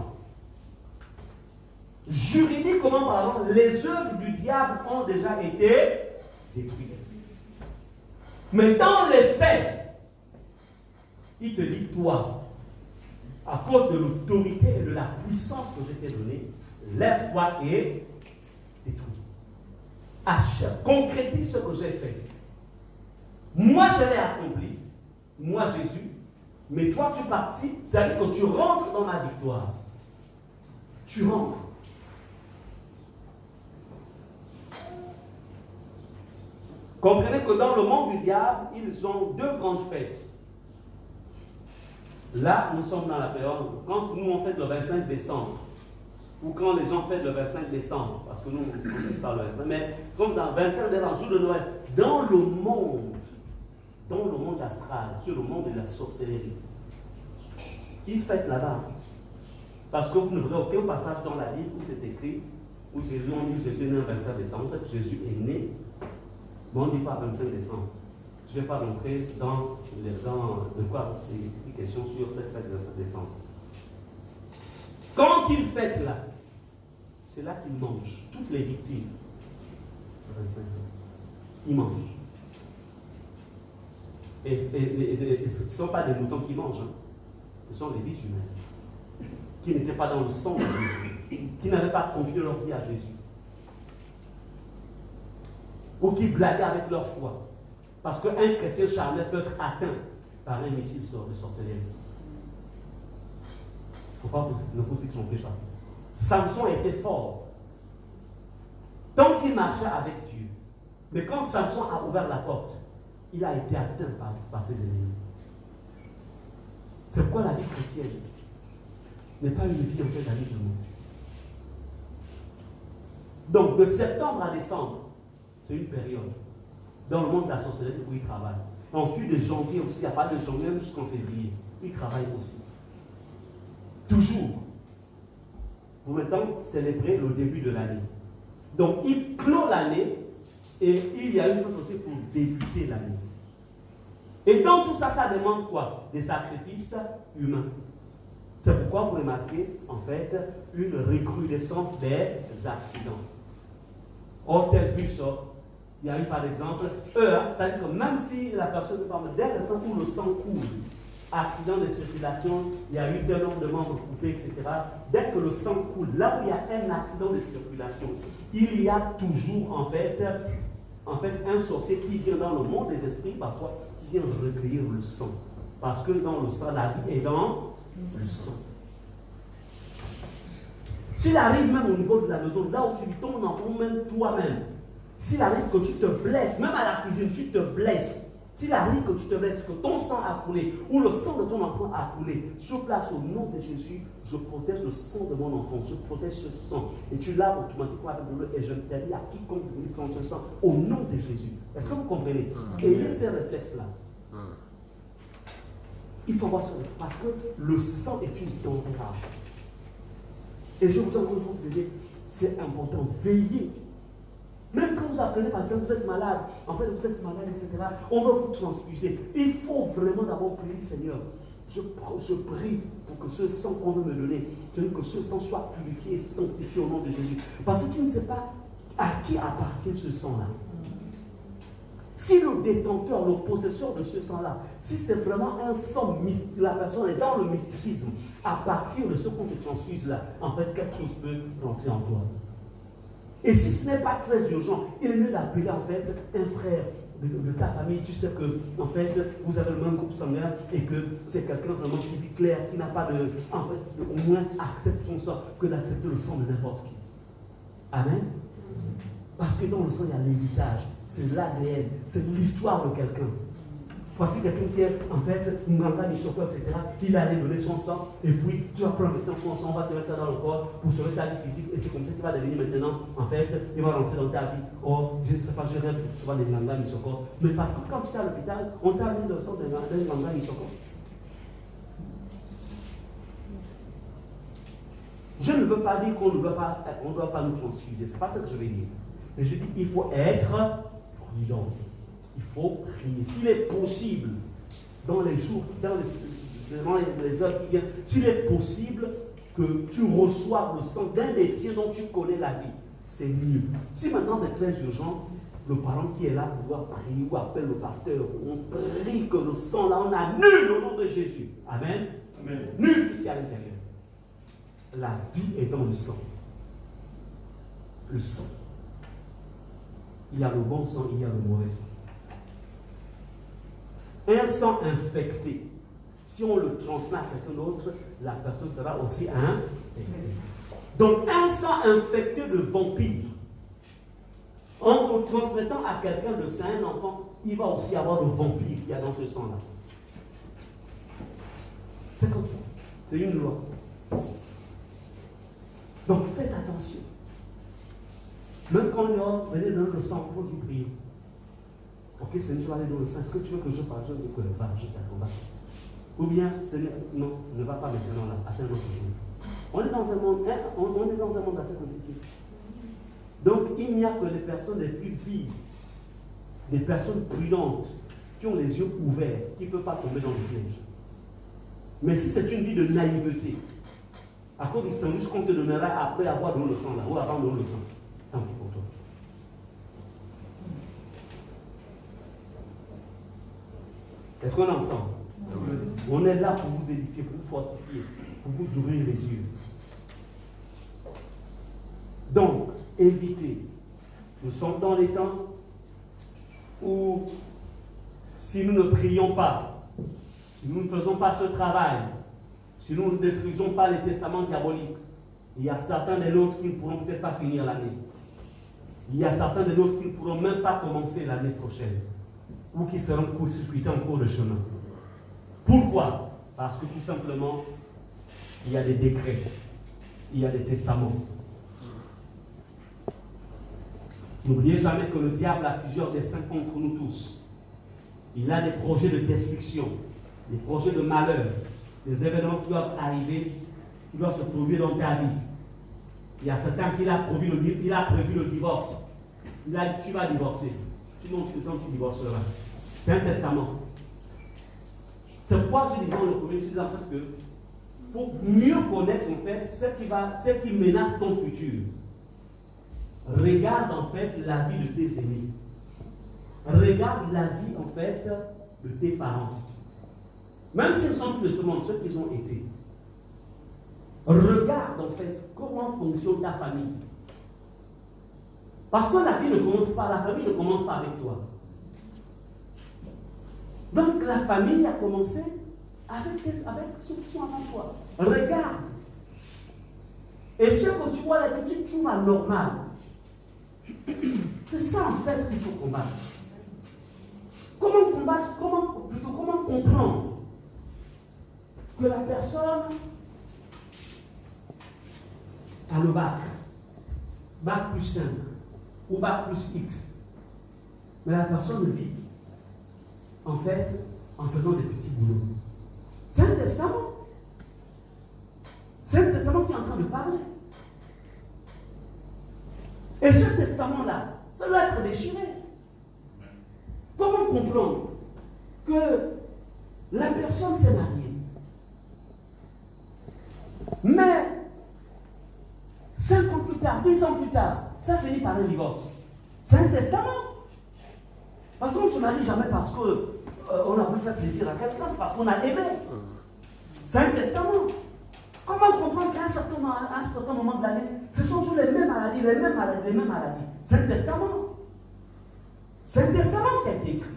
juridiquement parlant, les œuvres du diable ont déjà été détruites. Mais dans les faits, il te dit, toi, à cause de l'autorité et de la puissance que je t'ai donnée, lève-toi et détruis. Concrétise ce que j'ai fait. Moi, je l'ai accompli. Moi, Jésus. Mais toi, tu partis. C'est-à-dire que tu rentres dans ma victoire. Tu rentres. Comprenez que dans le monde du diable, ils ont deux grandes fêtes. Là, nous sommes dans la période, quand nous on fête le 25 décembre, ou quand les gens fêtent le 25 décembre, parce que nous, on ne fête pas le 25, mais comme dans le 25 décembre, jour de Noël, dans le monde astral, qui est le monde de la sorcellerie, ils fêtent là-bas. Parce que vous ne verrez aucun passage dans la Bible où c'est écrit, où Jésus, on dit Jésus est né le 25 décembre, c'est que Jésus est né, mais on ne dit pas 25 décembre. Je ne vais pas rentrer dans de quoi des questions sur cette fête de 25 décembre. Quand ils fêtent là, c'est là qu'ils mangent. Toutes les victimes, le 25 ils mangent. Et ce ne sont pas des moutons qui mangent, hein. Ce sont des vies humaines qui n'étaient pas dans le sang de Jésus, qui n'avaient pas confié leur vie à Jésus, ou qui blaguaient avec leur foi. Parce qu'un chrétien charnel peut être atteint par un missile de sorcellerie. Il ne faut s'y tromper pas. Samson était fort. Tant qu'il marchait avec Dieu. Mais quand Samson a ouvert la porte, il a été atteint par ses ennemis. C'est pourquoi la vie chrétienne n'est pas une vie en fait d'alignement. Donc de septembre à décembre, c'est une période. Dans le monde de la sorcellerie où ils travaillent. Ensuite, de janvier aussi, à partir de janvier jusqu'en février, ils travaillent aussi. Toujours. Pour maintenant célébrer le début de l'année. Donc, ils clôt l'année et il y a une chose aussi pour débuter l'année. Et dans tout ça, ça demande quoi? Des sacrifices humains. C'est pourquoi vous remarquez, en fait, une recrudescence des accidents. Or, tel but sort. Il y a eu par exemple, c'est-à-dire que même si la personne parle dès le sang où le sang coule, accident de circulation, il y a eu un nombre de membres coupés, etc. Dès que le sang coule, là où il y a un accident de circulation, il y a toujours en fait un sorcier qui vient dans le monde des esprits, parfois, qui vient recueillir le sang. Parce que dans le sang, la vie est dans le sang. S'il arrive même au niveau de la maison, là où tu vis ton enfant, même toi-même, s'il arrive que tu te blesses, même à la cuisine, tu te blesses, s'il arrive que tu te blesses, que ton sang a coulé, ou le sang de ton enfant a coulé, sur place, au nom de Jésus, je protège le sang de mon enfant, je protège ce sang, et tu laves automatiquement avec de l'eau, et je t'interdis à quiconque veut prendre ce sang, au nom de Jésus. Est-ce que vous comprenez? Ayez ces réflexes-là. Il faut voir ça, parce que le sang est une denrée rare. Et je vous encourage à vous aider, c'est important, veillez. Même quand vous apprenez, par exemple, vous êtes malade, en fait, vous êtes malade, etc., on va vous transfuser. Il faut vraiment d'abord prier, Seigneur. Je prie pour que ce sang qu'on veut me donner, que ce sang soit purifié et sanctifié au nom de Jésus. Parce que tu ne sais pas à qui appartient ce sang-là. Si le détenteur, le possesseur de ce sang-là, si c'est vraiment un sang mystique, la personne est dans le mysticisme, à partir de ce qu'on te transfuse là, en fait, quelque chose peut rentrer en toi. Et si ce n'est pas très urgent, il est mieux d'appeler en fait un frère de ta famille. Tu sais que en fait vous avez le même groupe sanguin et que c'est quelqu'un vraiment qui vit clair, qui n'a pas de. En fait, au moins accepte son sang que d'accepter le sang de n'importe qui. Amen. Parce que dans le sang, il y a l'héritage, c'est l'ADN, c'est l'histoire de quelqu'un. Voici quelqu'un qui est, en fait, Nganga Nishoko, etc. Il allait donner son sang, et puis tu vas prendre maintenant son sang, on va te mettre ça dans le corps pour sauver ta vie physique, et c'est comme ça qu'il va devenir maintenant, en fait, il va rentrer dans ta vie. Oh, je ne sais pas, je rêve de recevoir des Nganga Nishoko. Mais parce que quand tu es à l'hôpital, on t'a mis le sang d'un Nganga Nishoko. Je ne veux pas dire qu'on ne doit pas nous transfuser, ce n'est pas ce que je vais dire. Mais je dis qu'il faut être prudent. Il faut prier. S'il est possible, dans les jours, dans les heures qui viennent, s'il est possible que tu reçoives le sang d'un des tiens dont tu connais la vie, c'est mieux. Si maintenant c'est très urgent, le parent qui est là doit prier ou appelle le pasteur. On prie que le sang là, on annule au nom de Jésus. Amen. Amen. Nul tout ce qu'il y a à l'intérieur. La vie est dans le sang. Le sang. Il y a le bon sang, il y a le mauvais sang. Un sang infecté, si on le transmet à quelqu'un d'autre, la personne sera aussi infectée. Donc un sang infecté de vampire, en le transmettant à quelqu'un de sain, un enfant, il va aussi avoir de vampires qu'il y a dans ce sang-là. C'est comme ça. C'est une loi. Donc faites attention. Même quand on venez donner le sang, il faut toujours prier. Ok, Seigneur, je vais aller dans le sang. Est-ce que tu veux que je parle? Je dis que va, je t'attends. Ou bien, Seigneur, non, ne va pas maintenant là, attends un autre jour. On est dans un monde, assez compliqué. Donc, il n'y a que les personnes les plus vives, des personnes prudentes, qui ont les yeux ouverts, qui ne peuvent pas tomber dans le piège. Mais si c'est une vie de naïveté, à cause du sandwich qu'on te donnera après avoir donné le sang là, ou avant de donner le sang, tant pis pour toi. Est-ce qu'on est ensemble? Oui. On est là pour vous édifier, pour vous fortifier, pour vous ouvrir les yeux. Donc, évitez. Nous sommes dans les temps où, si nous ne prions pas, si nous ne faisons pas ce travail, si nous ne détruisons pas les testaments diaboliques, il y a certains des nôtres qui ne pourront peut-être pas finir l'année. Il y a certains des nôtres qui ne pourront même pas commencer l'année prochaine, ou qui seront court-circuités en cours de chemin. Pourquoi? Parce que tout simplement, il y a des décrets, il y a des testaments. N'oubliez jamais que le diable a plusieurs desseins contre nous tous. Il a des projets de destruction, des projets de malheur, des événements qui doivent arriver, qui doivent se produire dans ta vie. Il y a certains qui a prévu le divorce. Il a dit, tu vas divorcer. Sinon, tu divorceras. C'est un testament. C'est pourquoi je disais dans le premier, je disais en fait que pour mieux connaître en fait ce qui menace ton futur, regarde en fait la vie de tes aînés. regarde la vie, en fait, de tes parents. Même s'ils sont plus de ce monde, ceux qu'ils ont été. Regarde, en fait, comment fonctionne ta famille. Parce que la vie ne commence pas, la famille ne commence pas avec toi. Donc la famille a commencé avec ceux qui sont avant toi. Regarde. Et ce que tu vois là, que tu trouves anormal, c'est ça en fait qu'il faut combattre. Comment combattre, comment comprendre que la personne a le bac plus 5 ou bac plus X, mais la personne vit en fait en faisant des petits boulots. C'est un testament. C'est un testament qui est en train de parler. Et ce testament-là, ça doit être déchiré. Comment comprendre que la personne s'est mariée, mais 5 ans plus tard, 10 ans plus tard, ça finit par un divorce? C'est un testament. Parce qu'on ne se marie jamais parce qu'on a voulu faire plaisir à quelqu'un, c'est parce qu'on a aimé. C'est un testament. Comment comprendre qu'à un certain moment de l'année, ce sont toujours les mêmes maladies, les mêmes maladies. C'est un testament. C'est un testament qui a été écrit.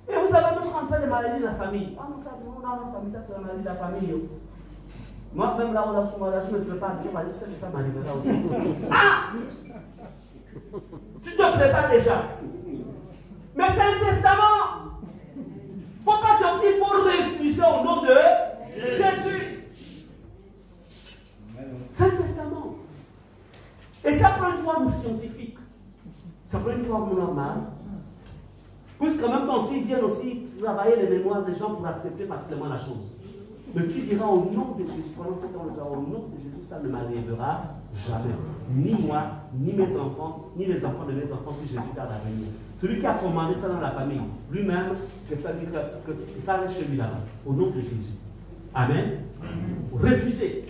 Et vous avez besoin qu'on appelle les maladies de la famille. Ah non, ça, non, dans la famille, ça c'est la maladie de la famille. Moi, même là où je me prépare, je vais dire, c'est que ça m'arrivera aussi. Ah! Tu te prépares déjà. Mais c'est un testament. Faut pas te dire, il faut refuser au nom de Jésus. C'est un testament. Et ça prend une forme scientifique. Ça prend une forme normale. Puisqu'en même temps, s'ils viennent aussi travailler les mémoires des gens pour accepter facilement la chose. Mais tu diras au nom de Jésus, pendant ce temps, au nom de Jésus, ça ne m'arrivera jamais. Ni moi, ni mes enfants, ni les enfants de mes enfants, si Jésus tarde à venir. Celui qui a commandé ça dans la famille, lui-même, que ça reste chez lui là-bas, au nom de Jésus. Amen. Refusez.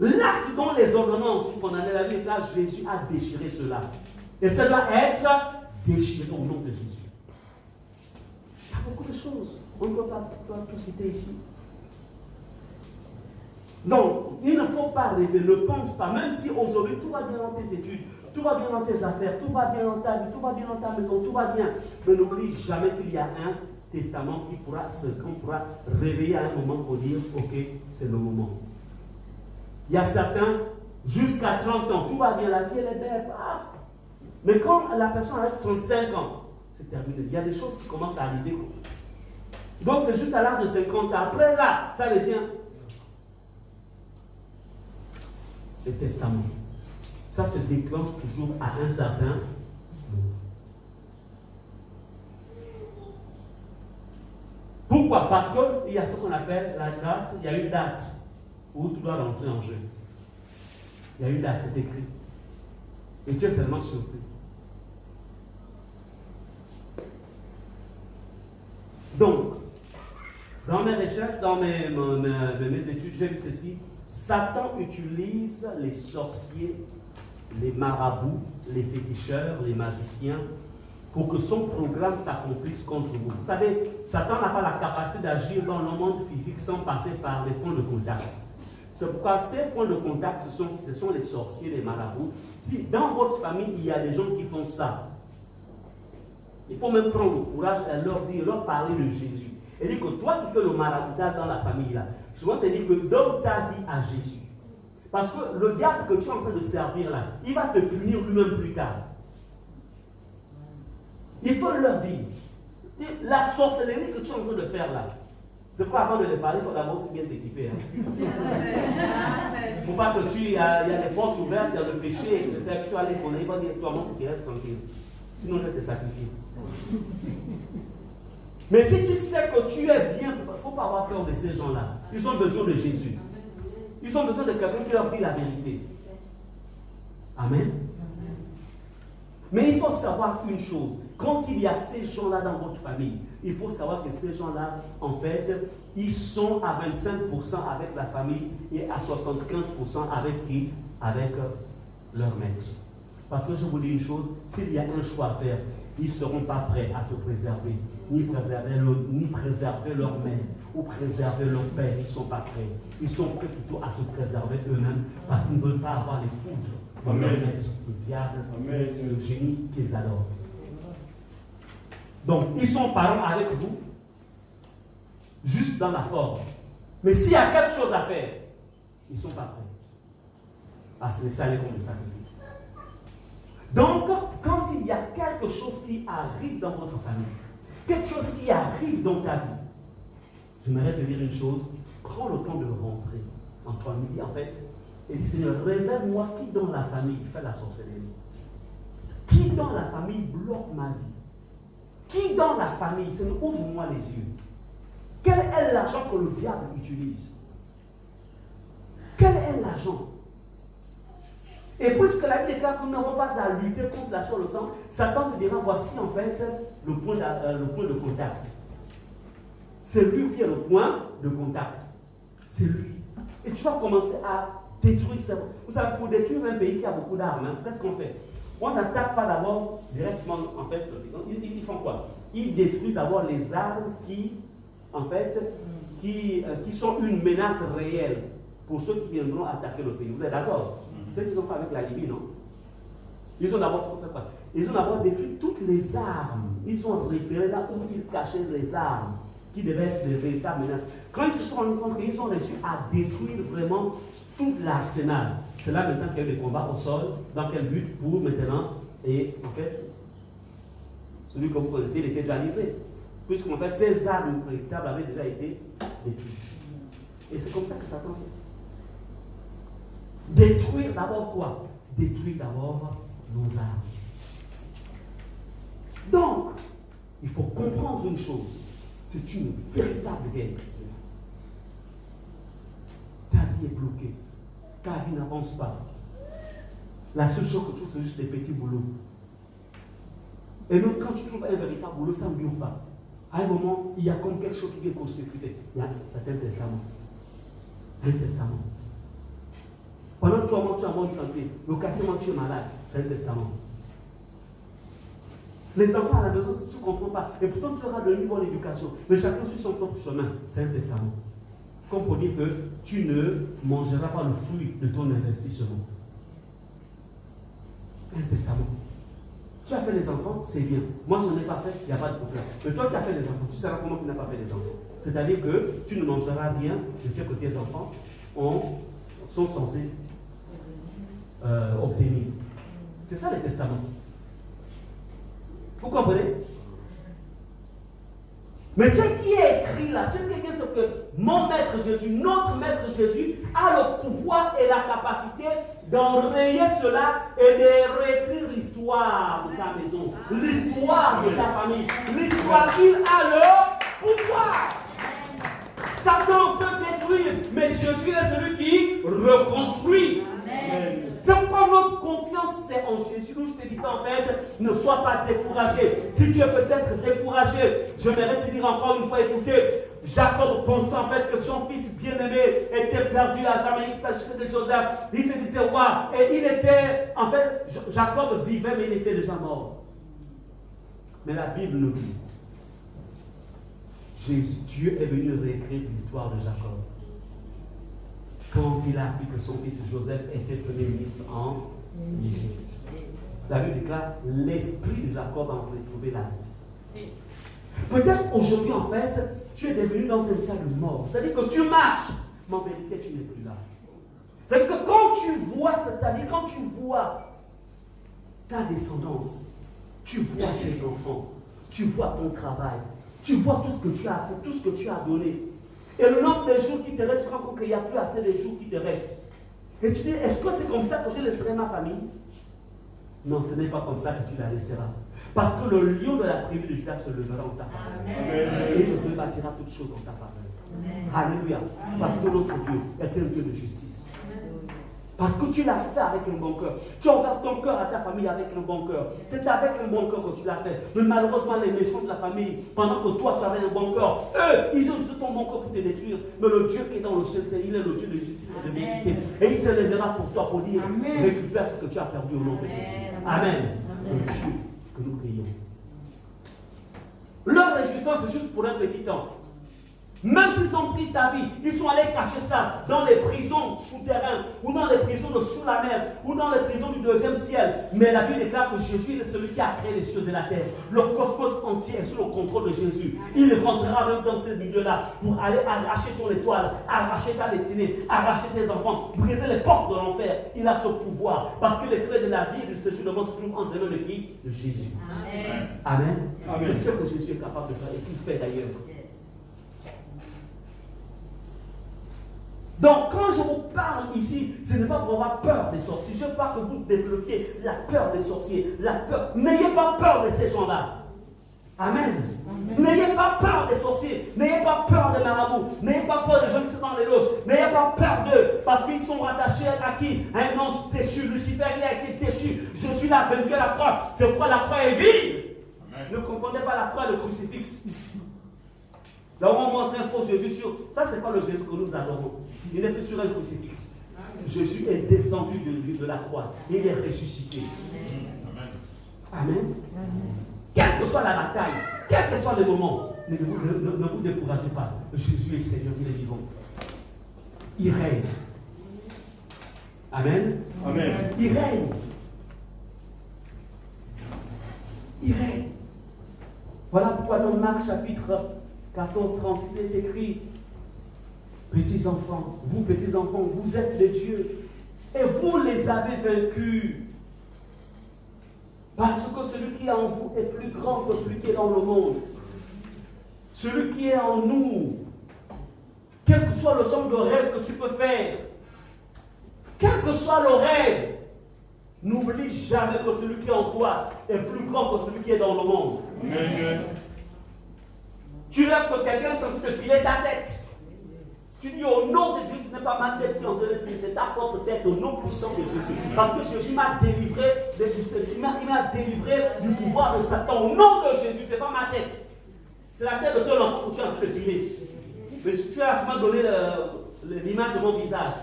L'acte dont les ordonnances qui condamnaient la vie, là, Jésus a déchiré cela. Et ça doit être déchiré au nom de Jésus. Il y a beaucoup de choses. On ne peut pas tout citer ici. Donc, il ne faut pas rêver, ne pense pas, même si aujourd'hui tout va bien dans tes études, tout va bien dans tes affaires, tout va bien dans ta vie, tout va bien dans ta maison, tout va bien. Mais n'oublie jamais qu'il y a un testament qu'on pourra réveiller à un moment pour dire, ok, c'est le moment. Il y a certains, jusqu'à 30 ans, tout va bien, la vie elle est belle. Ah. Mais quand la personne a 35 ans, c'est terminé. Il y a des choses qui commencent à arriver. Donc c'est juste à l'âge de 50 ans. Après là, ça devient le testament. Ça se déclenche toujours à un certain moment. Pourquoi? Parce qu'il y a ce qu'on appelle la date, il y a une date où tu dois rentrer en jeu. Il y a une date, c'est écrit. Et tu es seulement surpris. Donc, dans mes recherches, dans mes études, j'ai vu ceci. Satan utilise les sorciers, les marabouts, les féticheurs, les magiciens, pour que son programme s'accomplisse contre vous. Vous savez, Satan n'a pas la capacité d'agir dans le monde physique sans passer par des points de contact. C'est pourquoi ces points de contact, ce sont les sorciers, les marabouts. Puis, dans votre famille, il y a des gens qui font ça. Il faut même prendre le courage et leur dire, leur parler de Jésus. Et dire que toi qui fais le maraboutage dans la famille, là, je vais te dire que donne ta vie à Jésus. Parce que le diable que tu es en train de servir là, il va te punir lui-même plus tard. Il faut leur dire, la sorcellerie que tu es en train de faire là, c'est pourquoi avant de les parler, il faut d'abord aussi bien t'équiper. Il ne faut pas que il y a les portes ouvertes, il y a le péché, etc. Tu vas les connaître, il va dire, toi, tu restes tranquille. Sinon, je vais te sacrifier. Mais si tu sais que tu es bien, il ne faut pas avoir peur de ces gens-là. Ils ont besoin de Jésus. Ils ont besoin de quelqu'un qui leur dit la vérité. Amen. Mais il faut savoir une chose. Quand il y a ces gens-là dans votre famille, il faut savoir que ces gens-là, en fait, ils sont à 25% avec la famille et à 75% avec qui? Avec leur maître. Parce que je vous dis une chose, s'il y a un choix à faire, ils ne seront pas prêts à te préserver, ni préserver leur mère, ou préserver leur père. Ils ne sont pas prêts. Ils sont prêts plutôt à se préserver eux-mêmes, parce qu'ils ne veulent pas avoir les foudres de leur maître, le diable, le génie qu'ils adorent. Donc, ils sont parents avec vous, juste dans la forme. Mais s'il y a quelque chose à faire, ils ne sont pas prêts à se laisser aller comme des sacrifices. Donc, quand il y a quelque chose qui arrive dans votre famille, quelque chose qui arrive dans ta vie, j'aimerais te dire une chose, prends le temps de rentrer en toi, midi en fait, et dis Seigneur, révèle-moi qui dans la famille fait la sorcellerie, qui dans la famille bloque ma vie, qui dans la famille, Seigneur, ouvre-moi les yeux. Quel est l'argent que le diable utilise? Quel est l'argent? Et puisque la Bible déclare que nous n'avons pas à lutter contre la chair et le sang, Satan te dira, voici en fait le point de contact. C'est lui qui est le point de contact. C'est lui. Et tu vas commencer à détruire ça. Vous savez, pour détruire un pays qui a beaucoup d'armes, qu'est-ce qu'on fait? On n'attaque pas d'abord directement, en fait, ils font quoi? Ils détruisent d'abord les armes qui, en fait, qui sont une menace réelle pour ceux qui viendront attaquer le pays. Vous êtes d'accord? C'est ce qu'ils ont fait avec la Libye, non? Ils ont d'abord détruit toutes les armes. Ils ont repéré là où ils cachaient les armes qui devaient être des véritables menaces. Quand ils se sont rendus compte qu'ils ont réussi à détruire vraiment tout l'arsenal, c'est là maintenant qu'il y a eu des combats au sol. Dans quel but? Pour maintenant, et en fait, celui que vous connaissez, il était déjà livré. Puisqu'en fait, ces armes véritables avaient déjà été détruites. Et c'est comme ça que Satan fait. Détruire d'abord quoi? Détruire d'abord nos armes. Donc, il faut comprendre une chose. C'est une véritable guerre. Ta vie est bloquée. Ta vie n'avance pas. La seule chose que tu trouves, c'est juste des petits boulots. Et donc, quand tu trouves un véritable boulot, ça ne dure pas. À un moment, il y a comme quelque chose qui vient consécuter. C'est un testament. Un testament. Pendant 3 mois, tu es en bonne santé. Le 4e mois, tu es malade. C'est un testament. Les enfants à la maison, si tu ne comprends pas, et pourtant tu auras donné une bonne éducation, mais chacun suit son propre chemin. C'est un testament. Comme pour dire que tu ne mangeras pas le fruit de ton investissement. Un testament. Tu as fait les enfants, c'est bien. Moi, je n'en ai pas fait, il n'y a pas de problème. Mais toi qui as fait les enfants, tu sauras comment tu n'as pas fait les enfants. C'est-à-dire que tu ne mangeras rien de ce que tes enfants sont censés obtenir. C'est ça le testament. Vous comprenez? Mais ce qui est écrit là, c'est que mon maître Jésus, notre maître Jésus, a le pouvoir et la capacité d'enrayer cela et de réécrire l'histoire de ta maison, l'histoire de ta famille, l'histoire. Il a le pouvoir. Satan peut détruire, mais Jésus est celui qui reconstruit. Amen. C'est pourquoi notre confiance, c'est en Jésus. Nous, je te dis ça en fait, ne sois pas découragé. Si tu es peut-être découragé, je voudrais te dire encore une fois, écoutez, Jacob pensait en fait que son fils bien-aimé était perdu à jamais. Il s'agissait de Joseph. Il se disait, waouh, et il était, en fait, Jacob vivait, mais il était déjà mort. Mais la Bible nous dit, Dieu est venu réécrire l'histoire de Jacob. Quand il a appris que son fils Joseph était premier ministre en Égypte. La Bible déclare, l'esprit de Jacob a retrouvé la vie. Peut-être aujourd'hui, en fait, tu es devenu dans un état de mort. C'est-à-dire que tu marches, mais en vérité, tu n'es plus là. C'est-à-dire que quand tu vois cette année, quand tu vois ta descendance, tu vois tes enfants, tu vois ton travail, tu vois tout ce que tu as fait, tout ce que tu as donné. Et le nombre de jours qui te restent, tu te rends compte qu'il n'y a plus assez de jours qui te restent. Et tu dis, est-ce que c'est comme ça que je laisserai ma famille? Non, ce n'est pas comme ça que tu la laisseras. Parce que le lion de la tribu de Judas se levera en ta faveur. Et Dieu bâtira toutes choses en ta faveur. Alléluia. Parce que notre Dieu est un Dieu de justice. Parce que tu l'as fait avec un bon cœur. Tu as ouvert ton cœur à ta famille avec un bon cœur. C'est avec un bon cœur que tu l'as fait. Mais malheureusement, les méchants de la famille, pendant que toi tu avais un bon cœur, eux, ils ont utilisé ton bon cœur pour te détruire. Mais le Dieu qui est dans le ciel, il est le Dieu de justice et de vérité. Et il se lèvera pour toi pour dire, récupère ce que tu as perdu au nom de Jésus. Amen. Le Dieu que nous prions. Leur réjouissance, c'est juste pour un petit temps. Même s'ils ont pris ta vie, ils sont allés cacher ça dans les prisons souterraines, ou dans les prisons de sous la mer, ou dans les prisons du deuxième ciel. Mais la Bible déclare que Jésus est celui qui a créé les choses et la terre. Le cosmos entier est sous le contrôle de Jésus. Il rentrera même dans ces milieux-là pour aller arracher ton étoile, arracher ta destinée, arracher tes enfants, briser les portes de l'enfer. Il a ce pouvoir. Parce que les clés de la vie et du séjour de mort se trouvent entre les mains de qui? De Jésus. Amen. Amen. Amen. C'est ce que Jésus est capable de faire et qu'il fait d'ailleurs. Donc, quand je vous parle ici, ce n'est pas pour avoir peur des sorciers. Je veux pas que vous développiez la peur des sorciers, la peur. N'ayez pas peur de ces gens-là. Amen. N'ayez pas peur des sorciers. N'ayez pas peur des marabouts. N'ayez pas peur des gens qui sont dans les loges. N'ayez pas peur d'eux. Parce qu'ils sont rattachés à qui? Un ange déchu. Lucifer, il a été déchu. Je suis là, vaincu à la croix. C'est pourquoi la croix est vide. Ne confondez pas la croix et le crucifix. Là où on montre un faux Jésus sur. Ça, ce n'est pas le Jésus que nous adorons. Il n'est plus sur un crucifix. Jésus est descendu de la croix. Il est ressuscité. Amen. Quelle que soit la bataille, quel que soit le moment, ne vous découragez pas. Jésus est Seigneur, il est vivant. Il règne. Amen. Amen. Il règne. Il règne. Voilà pourquoi dans Marc chapitre 14, 38, il est écrit: petits enfants, vous êtes des dieux et vous les avez vaincus. Parce que celui qui est en vous est plus grand que celui qui est dans le monde. Celui qui est en nous, quel que soit le genre de rêve que tu peux faire, quel que soit le rêve, n'oublie jamais que celui qui est en toi est plus grand que celui qui est dans le monde. Amen. Tu rêves que quelqu'un est en train de piler ta tête. Tu dis au nom de Jésus, ce n'est pas ma tête qui est en train de piler, c'est ta propre tête, au nom puissant de Jésus. Parce que Jésus m'a délivré, il m'a délivré du pouvoir de Satan. Au nom de Jésus, ce n'est pas ma tête. C'est la tête de ton enfant que tu es en train de piler. Mais tu as seulement donné l'image de mon visage.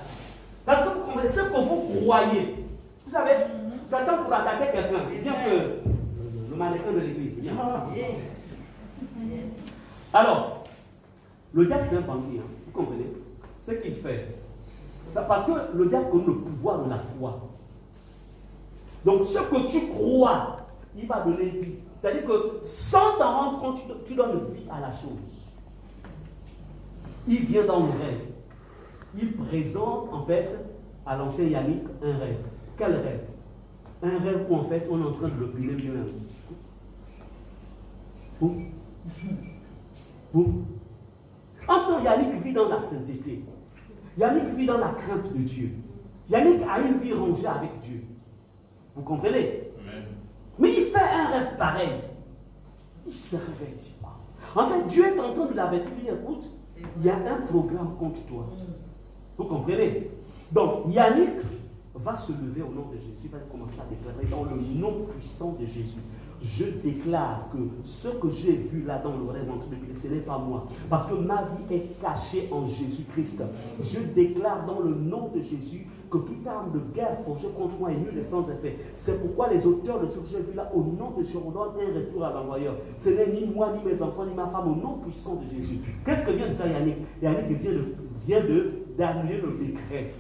Parce que vous comprenez ce que vous croyez. Vous savez, Satan pour attaquer quelqu'un, bien que le mannequin de l'église, bien. Alors, le diable c'est un banquier, hein, vous comprenez? Ce qu'il fait. Parce que le diable connaît le pouvoir de la foi. Donc ce que tu crois, il va donner vie. C'est-à-dire que sans t'en rendre compte, tu donnes vie à la chose. Il vient dans le rêve. Il présente en fait à l'ancien Yannick un rêve. Quel rêve? Un rêve où en fait on est en train de le piler lui-même. Encore Yannick vit dans la sainteté. Yannick vit dans la crainte de Dieu. Yannick a une vie rangée avec Dieu. Vous comprenez? Mais il fait un rêve pareil. Il se réveille, dit pas. En fait, Dieu est en train de l'avertir. Il dit, écoute, il y a un programme contre toi. Vous comprenez? Donc, Yannick va se lever au nom de Jésus. Il va commencer à déclarer dans le nom puissant de Jésus. Je déclare que ce que j'ai vu là dans le rêve, ce n'est pas moi. Parce que ma vie est cachée en Jésus-Christ. Je déclare dans le nom de Jésus que toute arme de guerre forgée contre moi est nulle et sans effet. C'est pourquoi les auteurs de ce que j'ai vu là, au nom de Jésus, on donne un retour à l'envoyeur. Ce n'est ni moi, ni mes enfants, ni ma femme, au nom puissant de Jésus. Qu'est-ce que vient de faire Yannick? Yannick vient d'annuler le décret.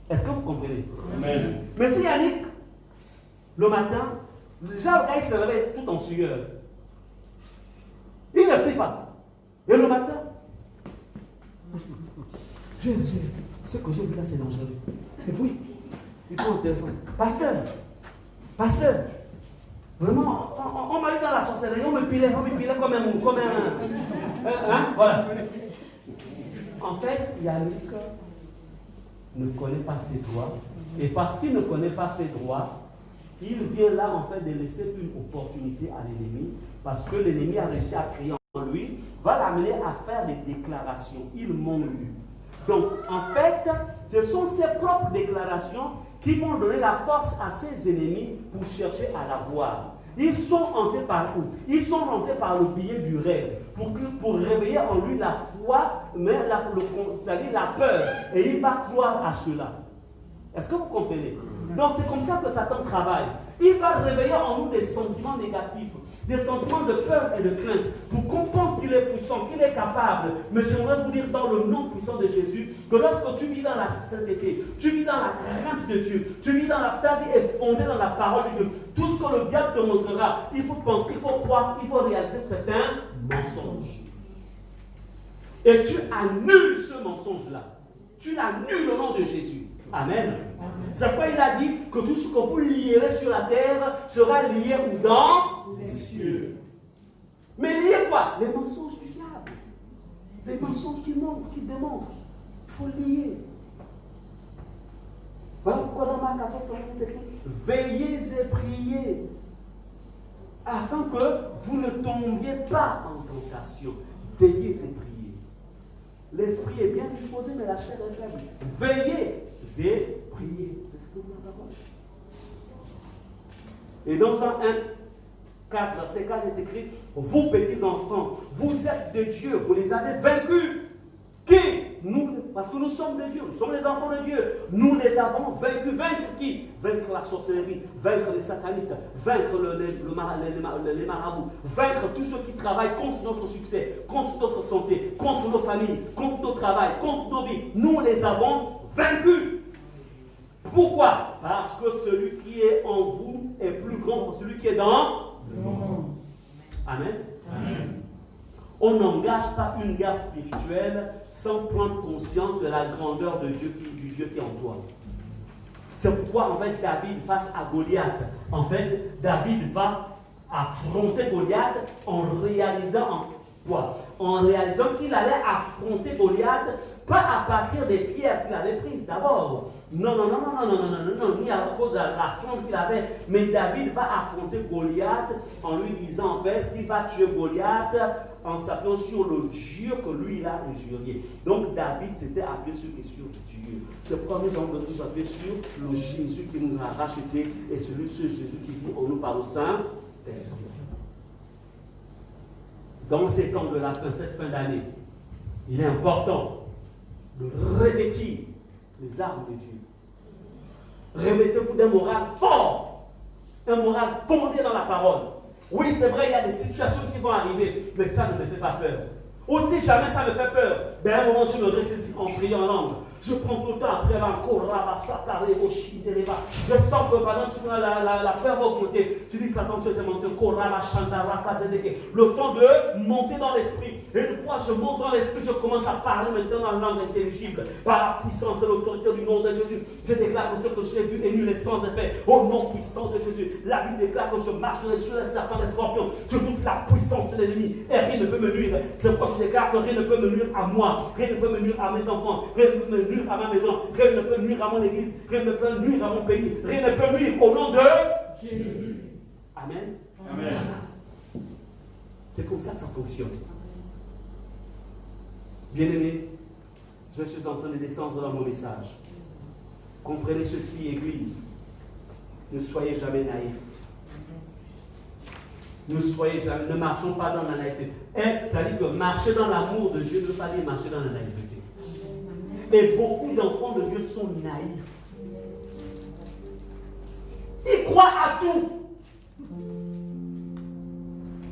Est-ce que vous comprenez? Amen. Mais si Yannick, le matin, déjà, il se réveille tout en sueur. Il ne prie pas. Et le matin, ce que j'ai vu là, c'est dangereux. Et puis, il prend le téléphone. Pasteur, vraiment, on m'a eu dans la sorcellerie, on me pilait comme un mou, voilà. En fait, Yannick ne connaît pas ses droits. Et parce qu'il ne connaît pas ses droits, il vient là en fait de laisser une opportunité à l'ennemi, parce que l'ennemi a réussi à créer en lui, va l'amener à faire des déclarations. Ils m'ont lu. Donc, en fait, ce sont ses propres déclarations qui vont donner la force à ses ennemis pour chercher à la voir. Ils sont hantés par où? Ils sont hantés par le biais du rêve, pour réveiller en lui la foi, mais c'est-à-dire la peur. Et il va croire à cela. Est-ce que vous comprenez? Donc c'est comme ça que Satan travaille. Il va réveiller en nous des sentiments négatifs, des sentiments de peur et de crainte, pour qu'on pense qu'il est puissant, qu'il est capable. Mais j'aimerais vous dire dans le nom puissant de Jésus, que lorsque tu vis dans la sainteté, tu vis dans la crainte de Dieu, tu vis dans ta vie est fondée dans la parole de Dieu, tout ce que le diable te montrera, il faut penser, il faut croire, il faut réaliser que c'est un mensonge. Et tu annules ce mensonge-là. Tu l'annules au nom de Jésus. Amen. C'est pourquoi il a dit que tout ce que vous lierez sur la terre sera lié ou dans les cieux. Mais lier quoi? Les mensonges du diable. Les mensonges qui montrent, qui démontrent. Il faut lier. Voilà pourquoi dans Marc 14, c'est écrit: veillez et priez, afin que vous ne tombiez pas en tentation. Veillez et priez. L'esprit est bien disposé, mais la chair est faible. Veillez et priez. C'est ce que vous avez. Et dans Jean 1, 4, verset 4 est écrit: vous petits enfants, vous êtes de Dieu, vous les avez vaincus. Qui? Nous, parce que nous sommes de Dieu, nous sommes les enfants de Dieu. Nous les avons vaincus. Vaincre qui? Vaincre la sorcellerie, vaincre les satanistes, vaincre les marabouts, vaincre tous ceux qui travaillent contre notre succès, contre notre santé, contre nos familles, contre nos travail, contre nos vies. Nous les avons vaincus. Pourquoi? Parce que celui qui est en vous est plus grand que celui qui est dans le monde. Amen. Amen. On n'engage pas une guerre spirituelle sans prendre conscience de la grandeur de Dieu, du Dieu qui est en toi. C'est pourquoi, en fait, David face à Goliath, en fait, David va affronter Goliath en réalisant quoi? En réalisant qu'il allait affronter Goliath, pas à partir des pierres qu'il avait prises d'abord. Non, ni à cause de la fronde qu'il avait. Mais David va affronter Goliath en lui disant, en fait, qu'il va tuer Goliath en s'appuyant sur le Dieu que lui, il a injurié. Donc, David s'était appuyé sur Dieu. C'est pourquoi nous avons besoin d'appuyer sur le Jésus qui nous a rachetés et ce Jésus qui vit en nous par le Saint-Esprit. Dans ces temps de la fin, cette fin d'année, il est important de revêtir les armes de Dieu. Revêtez-vous d'un moral fort, un moral fondé dans la parole. Oui, c'est vrai, il y a des situations qui vont arriver, mais ça ne me fait pas peur. Aussi, jamais ça me fait peur. Ben, à un moment, je me ressaisis en priant en langue. Je prends tout le temps après l'encore, je sens que pendant la peur va augmenter. Tu dis, Satan, tu es monté, le temps de monter dans l'esprit. Et une fois je monte dans l'esprit, je commence à parler maintenant dans la langue intelligible. Par la puissance et l'autorité du nom de Jésus, je déclare que ce que j'ai vu est nul et sans effet. Au nom puissant de Jésus, la Bible déclare que je marcherai sur les serpents et les scorpions, sur toute la puissance de l'ennemi. Et rien ne peut me nuire. C'est pourquoi je déclare que rien ne peut me nuire à moi, rien ne peut me nuire à mes enfants, rien ne peut me nuire à ma maison, rien ne peut nuire à mon église, rien ne peut nuire à mon pays, rien ne peut nuire au nom de Jésus. Amen. Amen. C'est comme ça que ça fonctionne. Bien-aimés, je suis en train de descendre dans mon message. Comprenez ceci, Église. Ne soyez jamais naïfs. Ne marchons pas dans la naïveté. C'est-à-dire que marcher dans l'amour de Dieu ne veut pas dire marcher dans la naïveté. Et beaucoup d'enfants de Dieu sont naïfs. Ils croient à tout.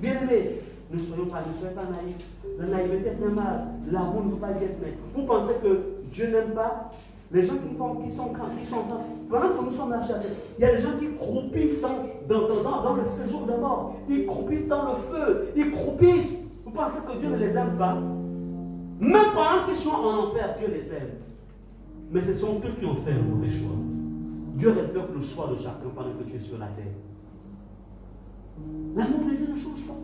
Bien-aimés, ne soyez pas naïfs. La naïveté est un mal. L'amour ne veut pas dire mais. Vous pensez que Dieu n'aime pas les gens qui sont pendant que nous sommes là, il y a des gens qui croupissent dans le séjour de mort. Ils croupissent dans le feu. Ils croupissent. Vous pensez que Dieu ne les aime pas? Même pendant qu'ils sont en enfer, Dieu les aime. Mais ce sont eux qui ont fait le mauvais choix. Dieu respecte le choix de chacun pendant que tu es sur la terre. L'amour de Dieu ne change pas.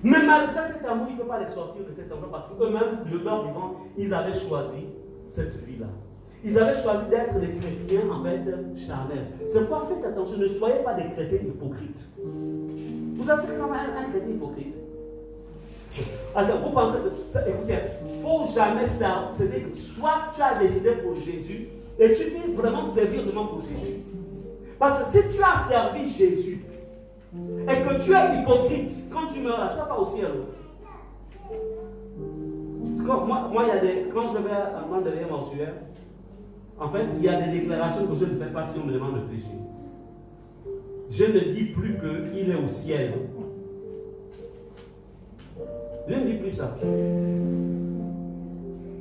Mais malgré cet amour, il ne peut pas les sortir de cet amour parce qu'eux-mêmes, de leur vivant, ils avaient choisi cette vie-là. Ils avaient choisi d'être des chrétiens en fait charnels. C'est pourquoi faites attention, ne soyez pas des chrétiens hypocrites. Vous savez, c'est comment un chrétien hypocrite. Alors, vous pensez que, écoutez, faut jamais servir. C'est-à-dire que soit tu as des idées pour Jésus et tu vis vraiment sérieusement pour Jésus. Parce que si tu as servi Jésus et que tu es hypocrite, quand tu meurs là, tu ne vas pas au ciel. Moi, il y a des, quand je vais à un moment derrière mortuaire, en fait, il y a des déclarations que je ne fais pas si on me demande de prêcher. Je ne dis plus qu'il est au ciel. Je ne dis plus ça.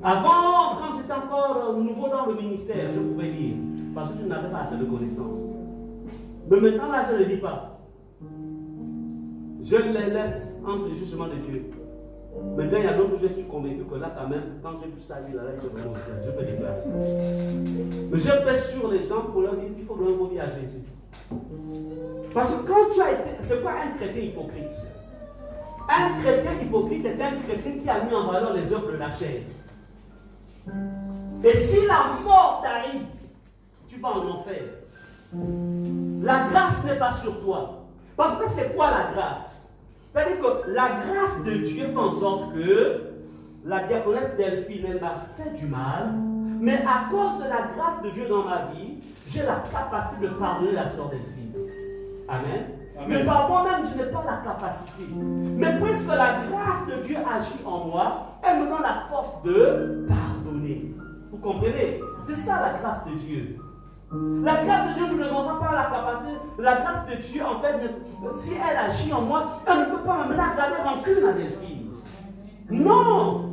Avant, quand j'étais encore nouveau dans le ministère, je pouvais dire, parce que je n'avais pas assez de connaissances. Mais maintenant, là, je ne le dis pas. Je les laisse entre le jugement de Dieu. Maintenant, il y a d'autres où je suis convaincu que là, quand même, quand j'ai vu ça, il est vraiment ciel. Je peux déclarer. Mais je pèse sur les gens pour leur dire qu'il faut donner vos vies à Jésus. Parce que quand tu as été. C'est quoi un chrétien hypocrite? Un chrétien hypocrite est un chrétien qui a mis en valeur les œuvres de la chair. Et si la mort t'arrive, tu vas en enfer. La grâce n'est pas sur toi. Parce que c'est quoi la grâce? C'est-à-dire que la grâce de Dieu fait en sorte que la diaconesse Delphine, elle m'a fait du mal, mais à cause de la grâce de Dieu dans ma vie, j'ai la capacité de pardonner la sœur Delphine. Amen. Amen. Mais par moi-même, je n'ai pas la capacité. Mais puisque la grâce de Dieu agit en moi, elle me donne la force de pardonner. Vous comprenez? C'est ça la grâce de Dieu. La grâce de Dieu ne me demandera pas la capacité. La grâce de Dieu, en fait, si elle agit en moi, elle ne peut pas m'amener à garder rancune à Delphine. Non!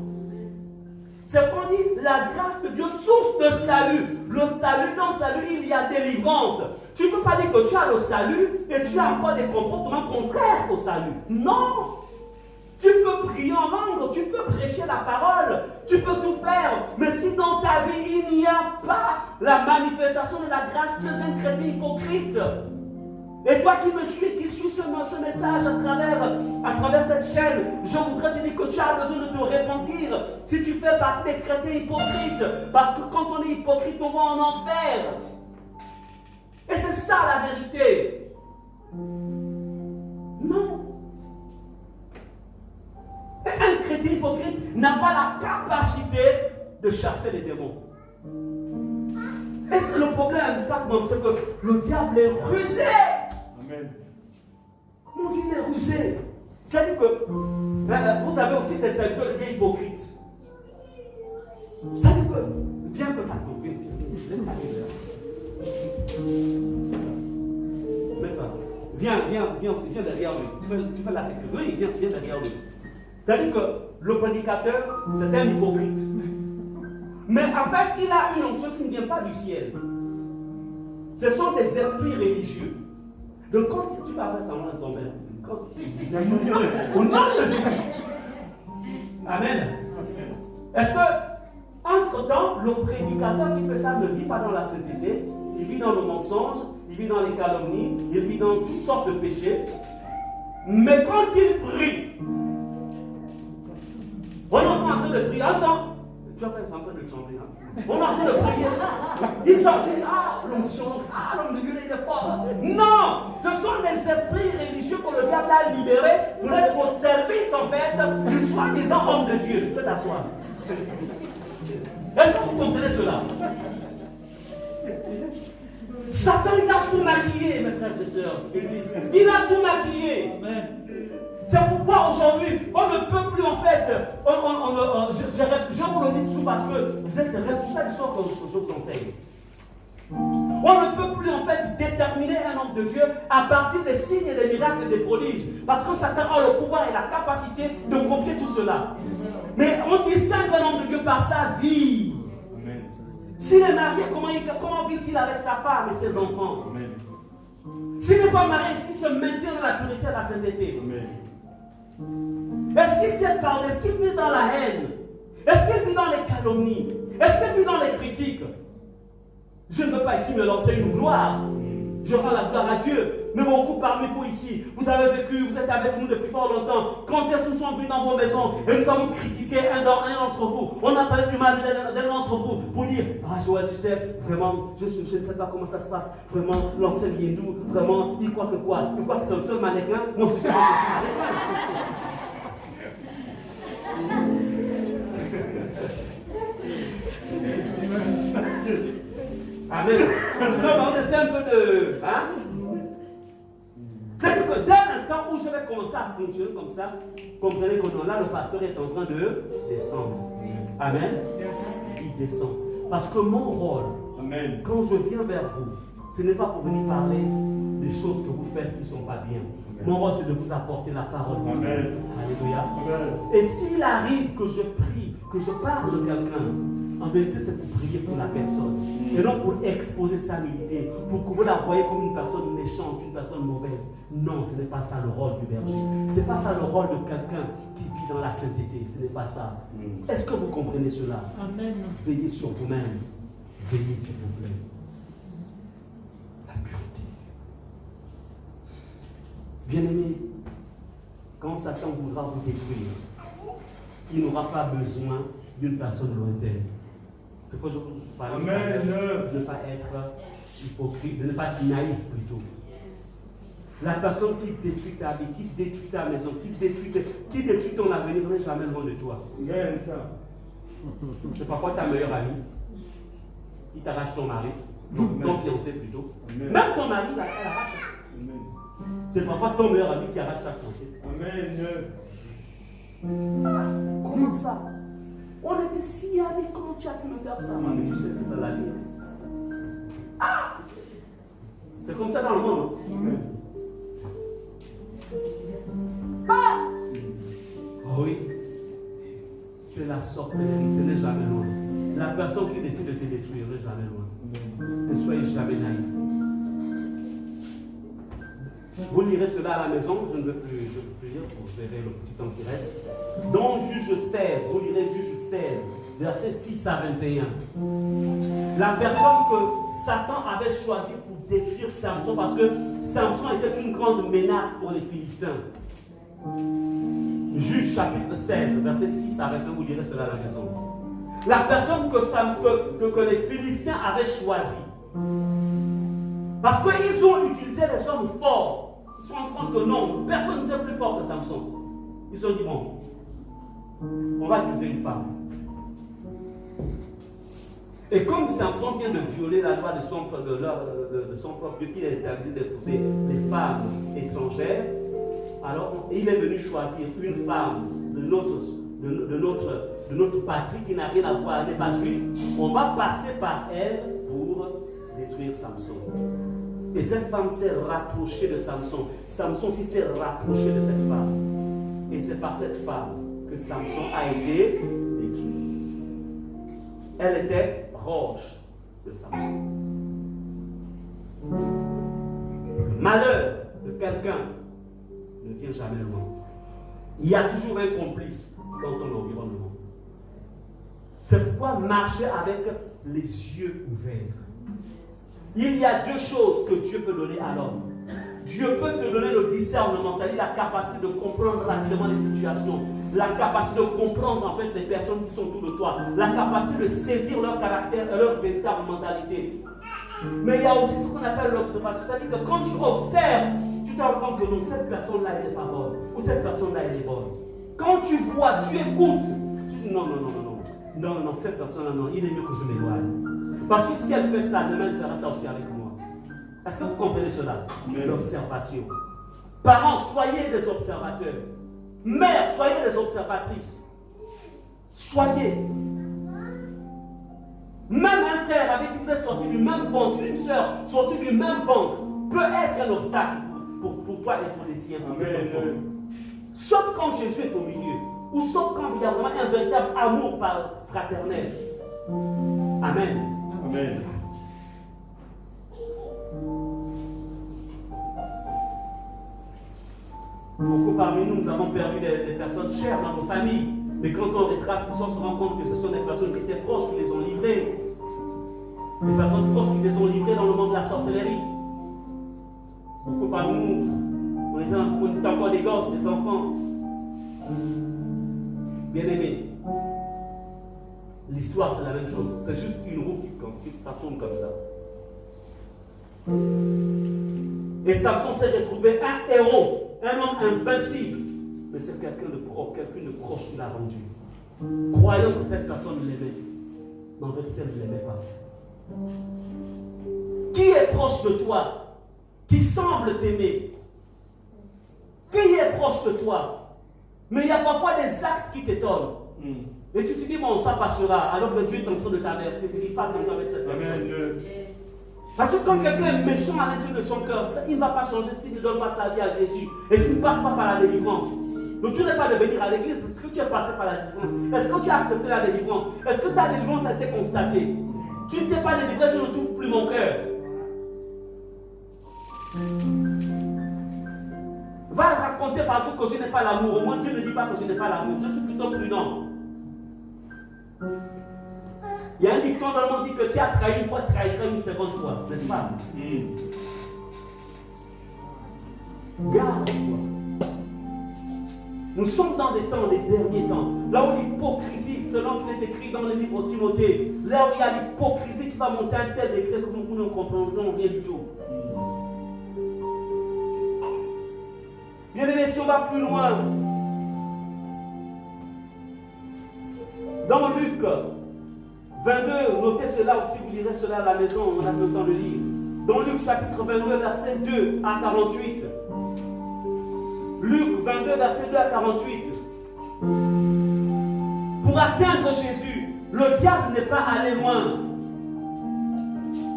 C'est qu'on dit la grâce de Dieu, source de salut. Le salut, dans le salut, il y a délivrance. Tu ne peux pas dire que tu as le salut et tu as encore des comportements contraires au salut. Non! Tu peux prier en langue, tu peux prêcher la parole, tu peux tout faire. Mais si dans ta vie, il n'y a pas la manifestation de la grâce, tu es un chrétien hypocrite. Et toi qui me suis, qui suis ce message à travers cette chaîne, je voudrais te dire que tu as besoin de te repentir si tu fais partie des chrétiens hypocrites. Parce que quand on est hypocrite, on va en enfer. Et c'est ça la vérité. Non. Un chrétien hypocrite n'a pas la capacité de chasser les démons. Et c'est le problème, c'est que le diable est rusé. Amen. Mon Dieu, il est rusé. C'est-à-dire que vous avez aussi des serviteurs hypocrites. C'est-à-dire que, viens que t'as viens. Mets-toi. Viens aussi, viens derrière lui. Tu fais la sécurité. Oui, viens derrière lui. C'est-à-dire que le prédicateur, c'est un hypocrite. Mais en fait, il a une onction qui ne vient pas du ciel. Ce sont des esprits religieux. Donc quand tu vas faire semblant de tomber, au nom de Jésus. Amen. Est-ce que, entre-temps, le prédicateur qui fait ça ne vit pas dans la sainteté, il vit dans le mensonge, il vit dans les calomnies, il vit dans toutes sortes de péchés. Mais quand il prie, on est en train de prier, attends, tu vas faire semblant de tomber. On est en train de prier. Ils sont dit, l'onction, l'homme de Dieu, il est fort. Non, ce sont des esprits religieux que le diable a libérés pour être au service, en fait, du soi-disant homme de Dieu. Tu peux t'asseoir. Est-ce que vous comprenez cela? Satan, il a tout maquillé, mes frères et sœurs. Il a tout maquillé. C'est pourquoi aujourd'hui, on ne peut plus en fait, je vous le dis toujours parce que vous êtes responsables de ce que je vous enseigne. On ne peut plus en fait déterminer un homme de Dieu à partir des signes, des miracles et des prodiges. Parce que Satan a le pouvoir et la capacité de copier tout cela. Mais on distingue un homme de Dieu par sa vie. S'il est marié, comment vit-il avec sa femme et ses enfants? S'il n'est pas marié, s'il se maintient dans la pureté et la sainteté. Est-ce qu'il sait parler? Est-ce qu'il vit dans la haine? Est-ce qu'il vit dans les calomnies? Est-ce qu'il vit dans les critiques? Je ne veux pas ici me lancer une gloire. Je rends la gloire à Dieu. Mais beaucoup parmi vous ici, vous avez vécu, vous êtes avec nous depuis fort longtemps. Quand est-ce que nous sommes venus dans vos maisons et nous avons critiqué un d'entre vous? On a parlé du mal d'un d'entre vous pour dire, Joël, tu sais, vraiment, je ne sais pas comment ça se passe. Vraiment, l'ancien hindou, vraiment, il croit que quoi? Il croit que c'est le seul mannequin? Non, je sais pas que c'est le mannequin. Amen. Donc, on essaie un peu de... Hein? C'est que dès l'instant où je vais commencer à fonctionner comme ça, comprenez que non, là, le pasteur est en train de descendre. Amen. Il descend. Parce que mon rôle, Amen, quand je viens vers vous, ce n'est pas pour venir parler des choses que vous faites qui ne sont pas bien. Amen. Mon rôle, c'est de vous apporter la parole de Dieu. Alléluia. Amen. Et s'il arrive que je prie, que je parle de quelqu'un, en vérité, c'est pour prier pour la personne. Et non pour exposer sa nullité, pour que vous la voyez comme une personne méchante, une personne mauvaise. Non, ce n'est pas ça le rôle du berger. Ce n'est pas ça le rôle de quelqu'un qui vit dans la sainteté. Ce n'est pas ça. Est-ce que vous comprenez cela? Amen. Veillez sur vous-même. Veillez, s'il vous plaît. La pureté. Bien-aimé, quand Satan voudra vous détruire, il n'aura pas besoin d'une personne lointaine. C'est quoi je vous parle de ne pas être hypocrite, de ne pas être naïf plutôt. La personne qui détruit ta vie, qui détruit ta maison, qui détruit ton avenir, n'est jamais loin de toi. C'est parfois ta meilleure amie qui t'arrache ton mari, ton fiancé plutôt. Amen. Même ton mari, elle arrache. C'est parfois ton meilleur ami qui arrache ta fiancée. Amen. Comment ça? On était si amis, comment tu as pu me faire ça? Mais tu sais, c'est ça la vie. Ah! C'est comme ça dans le monde. Ah! Oh oui. C'est la sorcellerie, ce n'est jamais loin. La personne qui décide de te détruire n'est jamais loin. Ne soyez jamais naïf. Vous lirez cela à la maison, je ne veux plus lire, vous verrez le petit temps qui reste. Dans Juge 16, vous lirez Juge 16, versets 6 à 21. La personne que Satan avait choisie pour détruire Samson, parce que Samson était une grande menace pour les Philistins. Juge chapitre 16, versets 6 à 21, vous lirez cela à la maison. La personne que les Philistins avaient choisie, parce qu'ils ont utilisé les hommes forts. Ils se rendent compte que non, personne n'était plus fort que Samson. Ils se sont dit, bon, on va utiliser une femme. Et comme Samson vient de violer la loi de son propre Dieu, qu'il a interdit d'épouser les femmes étrangères, alors il est venu choisir une femme de notre patrie qui n'a rien à voir, elle n'est pas juive. On va passer par elle pour détruire Samson. Et cette femme s'est rapprochée de Samson. Samson aussi s'est rapproché de cette femme. Et c'est par cette femme que Samson a été détruit. Elle était proche de Samson. Le malheur de quelqu'un ne vient jamais loin. Il y a toujours un complice dans ton environnement. C'est pourquoi marcher avec les yeux ouverts. Il y a deux choses que Dieu peut donner à l'homme. Dieu peut te donner le discernement, c'est-à-dire la capacité de comprendre rapidement les situations, la capacité de comprendre en fait les personnes qui sont autour de toi, la capacité de saisir leur caractère et leur véritable mentalité. Mais il y a aussi ce qu'on appelle l'observation, c'est-à-dire que quand tu observes, tu te rends compte que non, cette personne-là elle n'est pas bonne, ou cette personne-là elle est bonne. Quand tu vois, tu écoutes, tu dis non, cette personne-là, non, il est mieux que je m'éloigne. Parce que si elle fait ça, demain elle fera ça aussi avec moi. Est-ce que vous comprenez cela? L'observation. Parents, soyez des observateurs. Mères, soyez des observatrices. Soyez. Même un frère avec qui vous êtes sortis du même ventre, une soeur sortie du même ventre, peut être un obstacle pour toi et pour les tiens, pour les enfants. Sauf quand Jésus est au milieu, ou sauf quand il y a vraiment un véritable amour fraternel. Amen. Amen. Beaucoup parmi nous, nous avons perdu des personnes chères dans nos familles. Mais quand on retrace l'histoire, on se rend compte que ce sont des personnes qui étaient proches, qui les ont livrées. Des personnes proches qui les ont livrées dans le monde de la sorcellerie. Beaucoup parmi nous, on est encore des gosses, des enfants. Bien-aimés, l'histoire c'est la même chose. C'est juste une roue qui ça tourne comme ça. Et Samson s'est retrouvé un héros, un homme invincible. Mais c'est quelqu'un de proche qui l'a rendu. Croyant que cette personne l'aimait. Mais en vérité, elle ne l'aimait pas. Qui est proche de toi? Qui semble t'aimer? Qui est proche de toi? Mais il y a parfois des actes qui t'étonnent. Et tu te dis, bon, ça passera, alors que Dieu est en train de t'avertir. Tu ne dis pas comme ça avec cette personne. Parce que quand quelqu'un est méchant à l'intérieur de son cœur, il ne va pas changer s'il ne donne pas sa vie à Jésus. Et s'il ne passe pas par la délivrance. Donc tu n'es pas de venir à l'église. Est-ce que tu es passé par la délivrance? Est-ce que tu as accepté la délivrance? Est-ce que ta délivrance a été constatée? Tu ne t'es pas délivré, je ne trouve plus mon cœur. Va raconter partout que je n'ai pas l'amour. Au moins Dieu ne dit pas que je n'ai pas l'amour. Je suis plutôt prudent. Il y a un dicton dans le monde qui dit que qui a trahi une fois trahira une seconde fois, n'est-ce pas? Garde-toi. Nous sommes dans des temps, les derniers temps, là où l'hypocrisie, selon qu'il est écrit dans le livre de Timothée, là où il y a l'hypocrisie qui va monter à un tel degré que nous ne comprendrons rien du tout. Bien aimé, si on va plus loin, dans Luc 22, notez cela aussi, vous lirez cela à la maison, on a le temps de lire. Dans Luc chapitre 22, verset 2 à 48. Luc 22, verset 2 à 48. Pour atteindre Jésus, le diable n'est pas allé loin.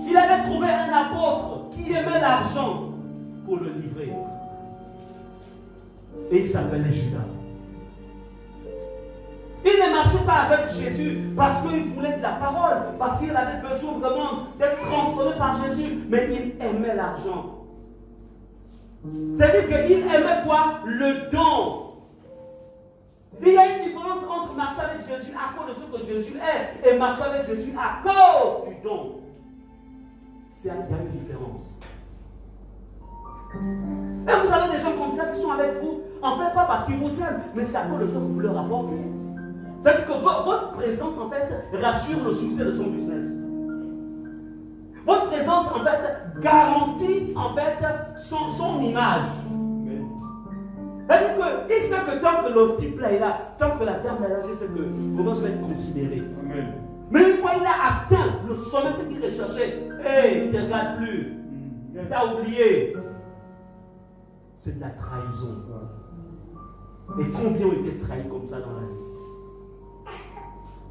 Il avait trouvé un apôtre qui aimait l'argent pour le livrer. Et il s'appelait Judas. Il ne marchait pas avec Jésus parce qu'il voulait de la parole, parce qu'il avait besoin vraiment d'être transformé par Jésus, mais il aimait l'argent. C'est-à-dire qu'il aimait quoi? Le don. Il y a une différence entre marcher avec Jésus à cause de ce que Jésus est et marcher avec Jésus à cause du don. Il y a une différence. Et vous avez des gens comme ça qui sont avec vous, en fait pas parce qu'ils vous aiment, mais c'est à cause de ce que vous leur apportez. C'est-à-dire que votre présence, en fait, rassure le succès de son business. Votre présence, en fait, garantit, en fait, son image. C'est-à-dire qu'il sait que tant que le type là est là, tant que la dame est là, je sais que vraiment je vais être considéré. Amen. Mais une fois il a atteint le sommet, ce qu'il recherchait, hey, il ne te regarde plus. Il t'a oublié. C'est de la trahison. Et combien ont été trahis comme ça dans la vie?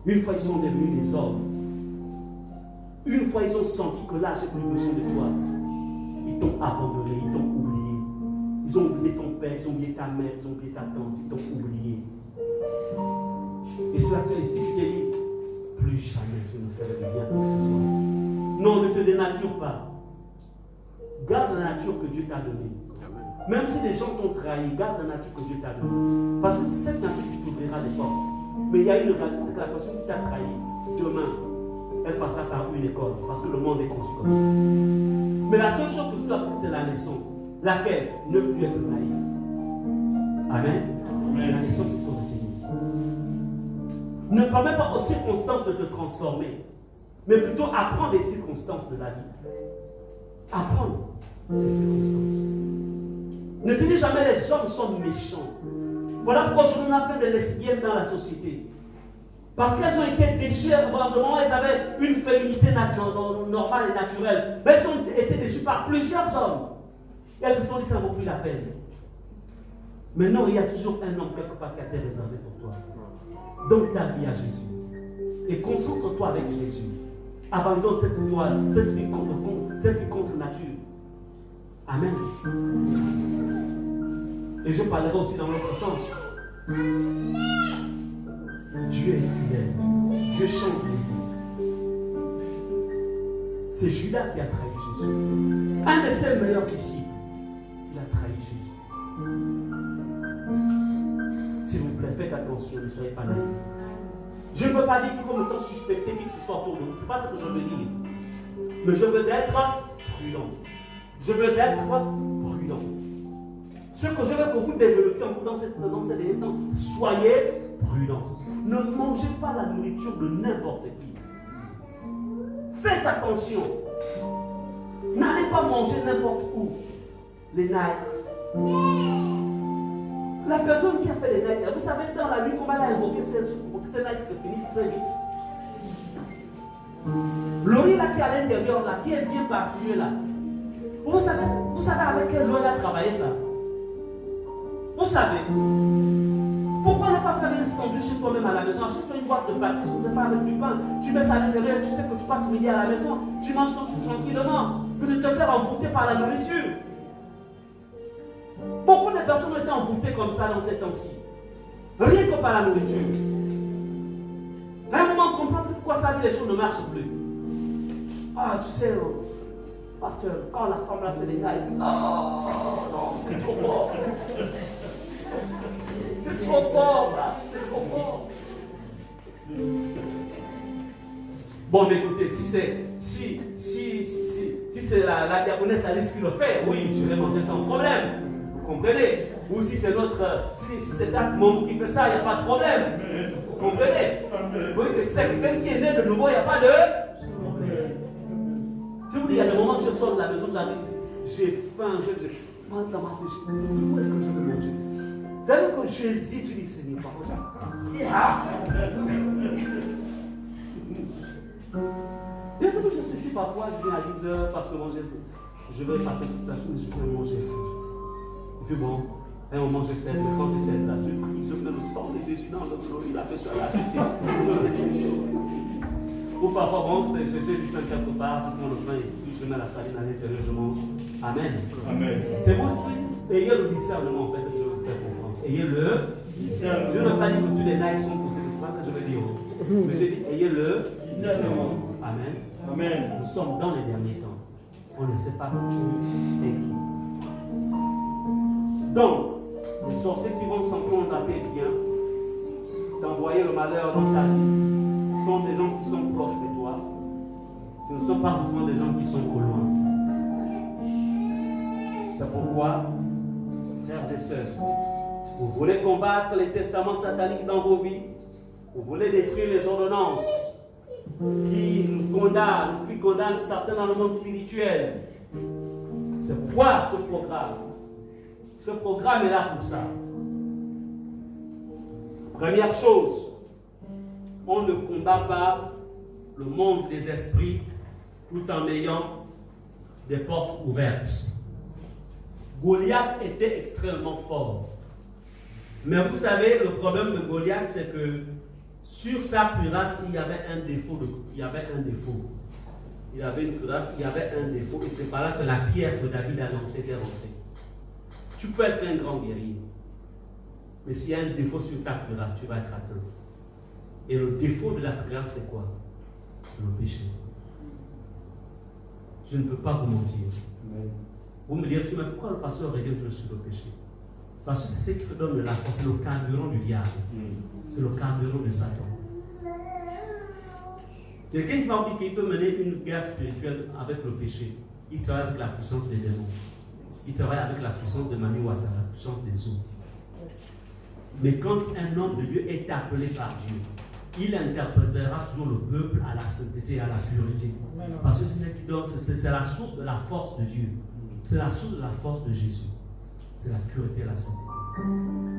Une fois ils sont devenus des hommes. Une fois ils ont senti que là, j'ai plus besoin de toi. Ils t'ont abandonné, ils t'ont oublié. Ils ont oublié ton père, ils ont oublié ta mère, ils ont oublié ta tante, ils t'ont oublié. Et cela te dit, tu te dis, plus jamais je ne ferai de bien pour ce soir. Non, ne te dénature pas. Garde la nature que Dieu t'a donnée. Même si des gens t'ont trahi, garde la nature que Dieu t'a donnée. Parce que c'est cette nature qui t'ouvrira des portes. Mais il y a une réalité, c'est que la personne qui t'a trahi, demain, elle passera par une école. Parce que le monde est conçu comme ça. Mais la seule chose que tu dois faire, c'est la leçon. Laquelle? Ne plus être naïf. Amen. C'est la leçon qu'il faut retenir. Ne permets pas aux circonstances de te transformer, mais plutôt apprendre des circonstances de la vie. Apprendre des circonstances. Ne te dis jamais les hommes sont méchants. Voilà pourquoi je m'appelle des lesbiennes dans la société. Parce qu'elles ont été déçues, probablement elles avaient une féminité normale et naturelle. Mais elles ont été déçues par plusieurs hommes. Et elles se sont dit, ça ne vaut plus la peine. Mais non, il y a toujours un homme quelque part qui a été réservé pour toi. Donne ta vie à Jésus. Et concentre-toi avec Jésus. Abandonne cette vie contre nature. Amen. Et je parlerai aussi dans l'autre sens. Dieu est fidèle. Dieu change les vies. C'est Judas qui a trahi Jésus. Un de ses meilleurs disciples. Il a trahi Jésus. S'il vous plaît, faites attention, ne soyez pas naïfs. Je ne veux pas dire qu'il faut me temps suspecter qui que ce soit autour de vous. Ce n'est pas ce que je veux dire. Mais je veux être prudent. Je veux être prudent. Ce que je veux que vous développiez dans ces derniers temps, soyez prudents. Ne mangez pas la nourriture de n'importe qui. Faites attention. N'allez pas manger n'importe où. Les naïfs. La personne qui a fait les naïfs, vous savez dans la nuit comment elle a invoqué ces naïfs qui finissent très vite. L'oreille là qui est à l'intérieur, là, qui est bien parfumée là. Vous savez avec quelle eau il a travaillé ça? Vous savez? Pourquoi ne pas faire une sandwich chez toi-même à la maison? Achète-toi une boîte de pâtes, je ne sais pas, avec du pain. Tu mets ça à l'intérieur, tu sais que tu passes midi à la maison. Tu manges ton truc tranquillement. Que de te faire envoûter par la nourriture. Beaucoup de personnes ont été envoûtées comme ça dans ces temps-ci. Rien que par la nourriture. À un moment, on comprend plus pourquoi ça, les choses ne marchent plus. Ah, tu sais, pasteur, quand la femme a fait des gars, oh non, c'est trop fort. C'est trop fort, là. C'est trop fort. Bon, mais écoutez, si c'est la diaconesse Alice qui le fait, oui, je vais manger sans problème. Vous comprenez? Ou si c'est si c'est Date Momo qui fait ça, il n'y a pas de problème. Vous comprenez? Vous voyez que si c'est quelqu'un qui est né de nouveau, il n'y a pas de problème. Je vous dis, il y a des moments où je sors de la maison, j'arrive ici, j'ai faim, moi, dans ma tête, où est-ce que je vais manger? Vous savez que Jésus, tu dis, Seigneur, par contre, bien que je suffis parfois, je viens à 10 heures parce que manger, je vais passer toute la journée, je vais manger. Et puis bon, à un moment je cède, mais quand je cède là, je prie, je mets le sang de Jésus dans le flot, il a fait cela, j'ai fait. Ou parfois, bon, j'ai fait du pain quelque part, je prends le pain et puis je mets la saline à l'intérieur, je mange. Amen. Amen. C'est bon, ayez le discernement, en fait, c'est ce que je vais comprendre. Ayez le discernement. Je ne veux pas dire que tous les likes sont posés, c'est pas ça que je veux dire. Mais je dis, ayez le discernement. Amen. Amen. Nous sommes dans les derniers temps. On ne sait pas qui est qui. Donc, les sorciers qui vont s'en condamner bien, d'envoyer le malheur dans ta vie, sont des gens qui sont proches de toi. Ce ne sont pas forcément des gens qui sont au loin. C'est pourquoi, frères et sœurs, vous voulez combattre les testaments sataniques dans vos vies, vous voulez détruire les ordonnances qui nous condamnent certains dans le monde spirituel. C'est pourquoi ce programme est là pour ça. Première chose, on ne combat pas le monde des esprits tout en ayant des portes ouvertes. Goliath était extrêmement fort. Mais vous savez, le problème de Goliath, c'est que sur sa cuirasse, il y avait un défaut. Il avait une cuirasse, il y avait un défaut. Et c'est par là que la pierre que David a lancée était rentrée. Tu peux être un grand guerrier. Mais s'il y a un défaut sur ta cuirasse, tu vas être atteint. Et le défaut de la cuirasse, c'est quoi? C'est le péché. Je ne peux pas vous mentir. Vous me direz, pourquoi le pasteur revient toujours sur le péché? Parce que c'est ce qui donne de la force, c'est le carburant du diable. C'est le carburant de Satan. Quelqu'un qui m'a dit qu'il peut mener une guerre spirituelle avec le péché, il travaille avec la puissance des démons. Il travaille avec la puissance de Mami Wata, la puissance des eaux. Mais quand un homme de Dieu est appelé par Dieu, il interprétera toujours le peuple à la sainteté et à la pureté. Parce que c'est ce qui donne, c'est la source de la force de Dieu. C'est la source de la force de Jésus. C'est la pureté et la sainteté.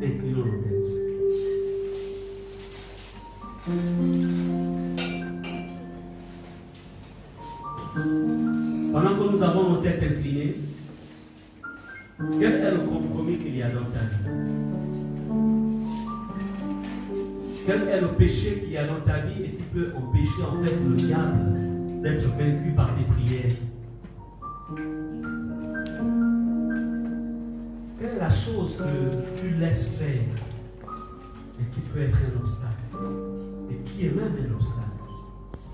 Inclinons nos têtes. Pendant que nous avons nos têtes inclinées, quel est le compromis qu'il y a dans ta vie? Quel est le péché qu'il y a dans ta vie et qui peut empêcher en fait le diable d'être vaincu par tes prières? Quelle est la chose que tu laisses faire et qui peut être un obstacle? Et qui est même un obstacle?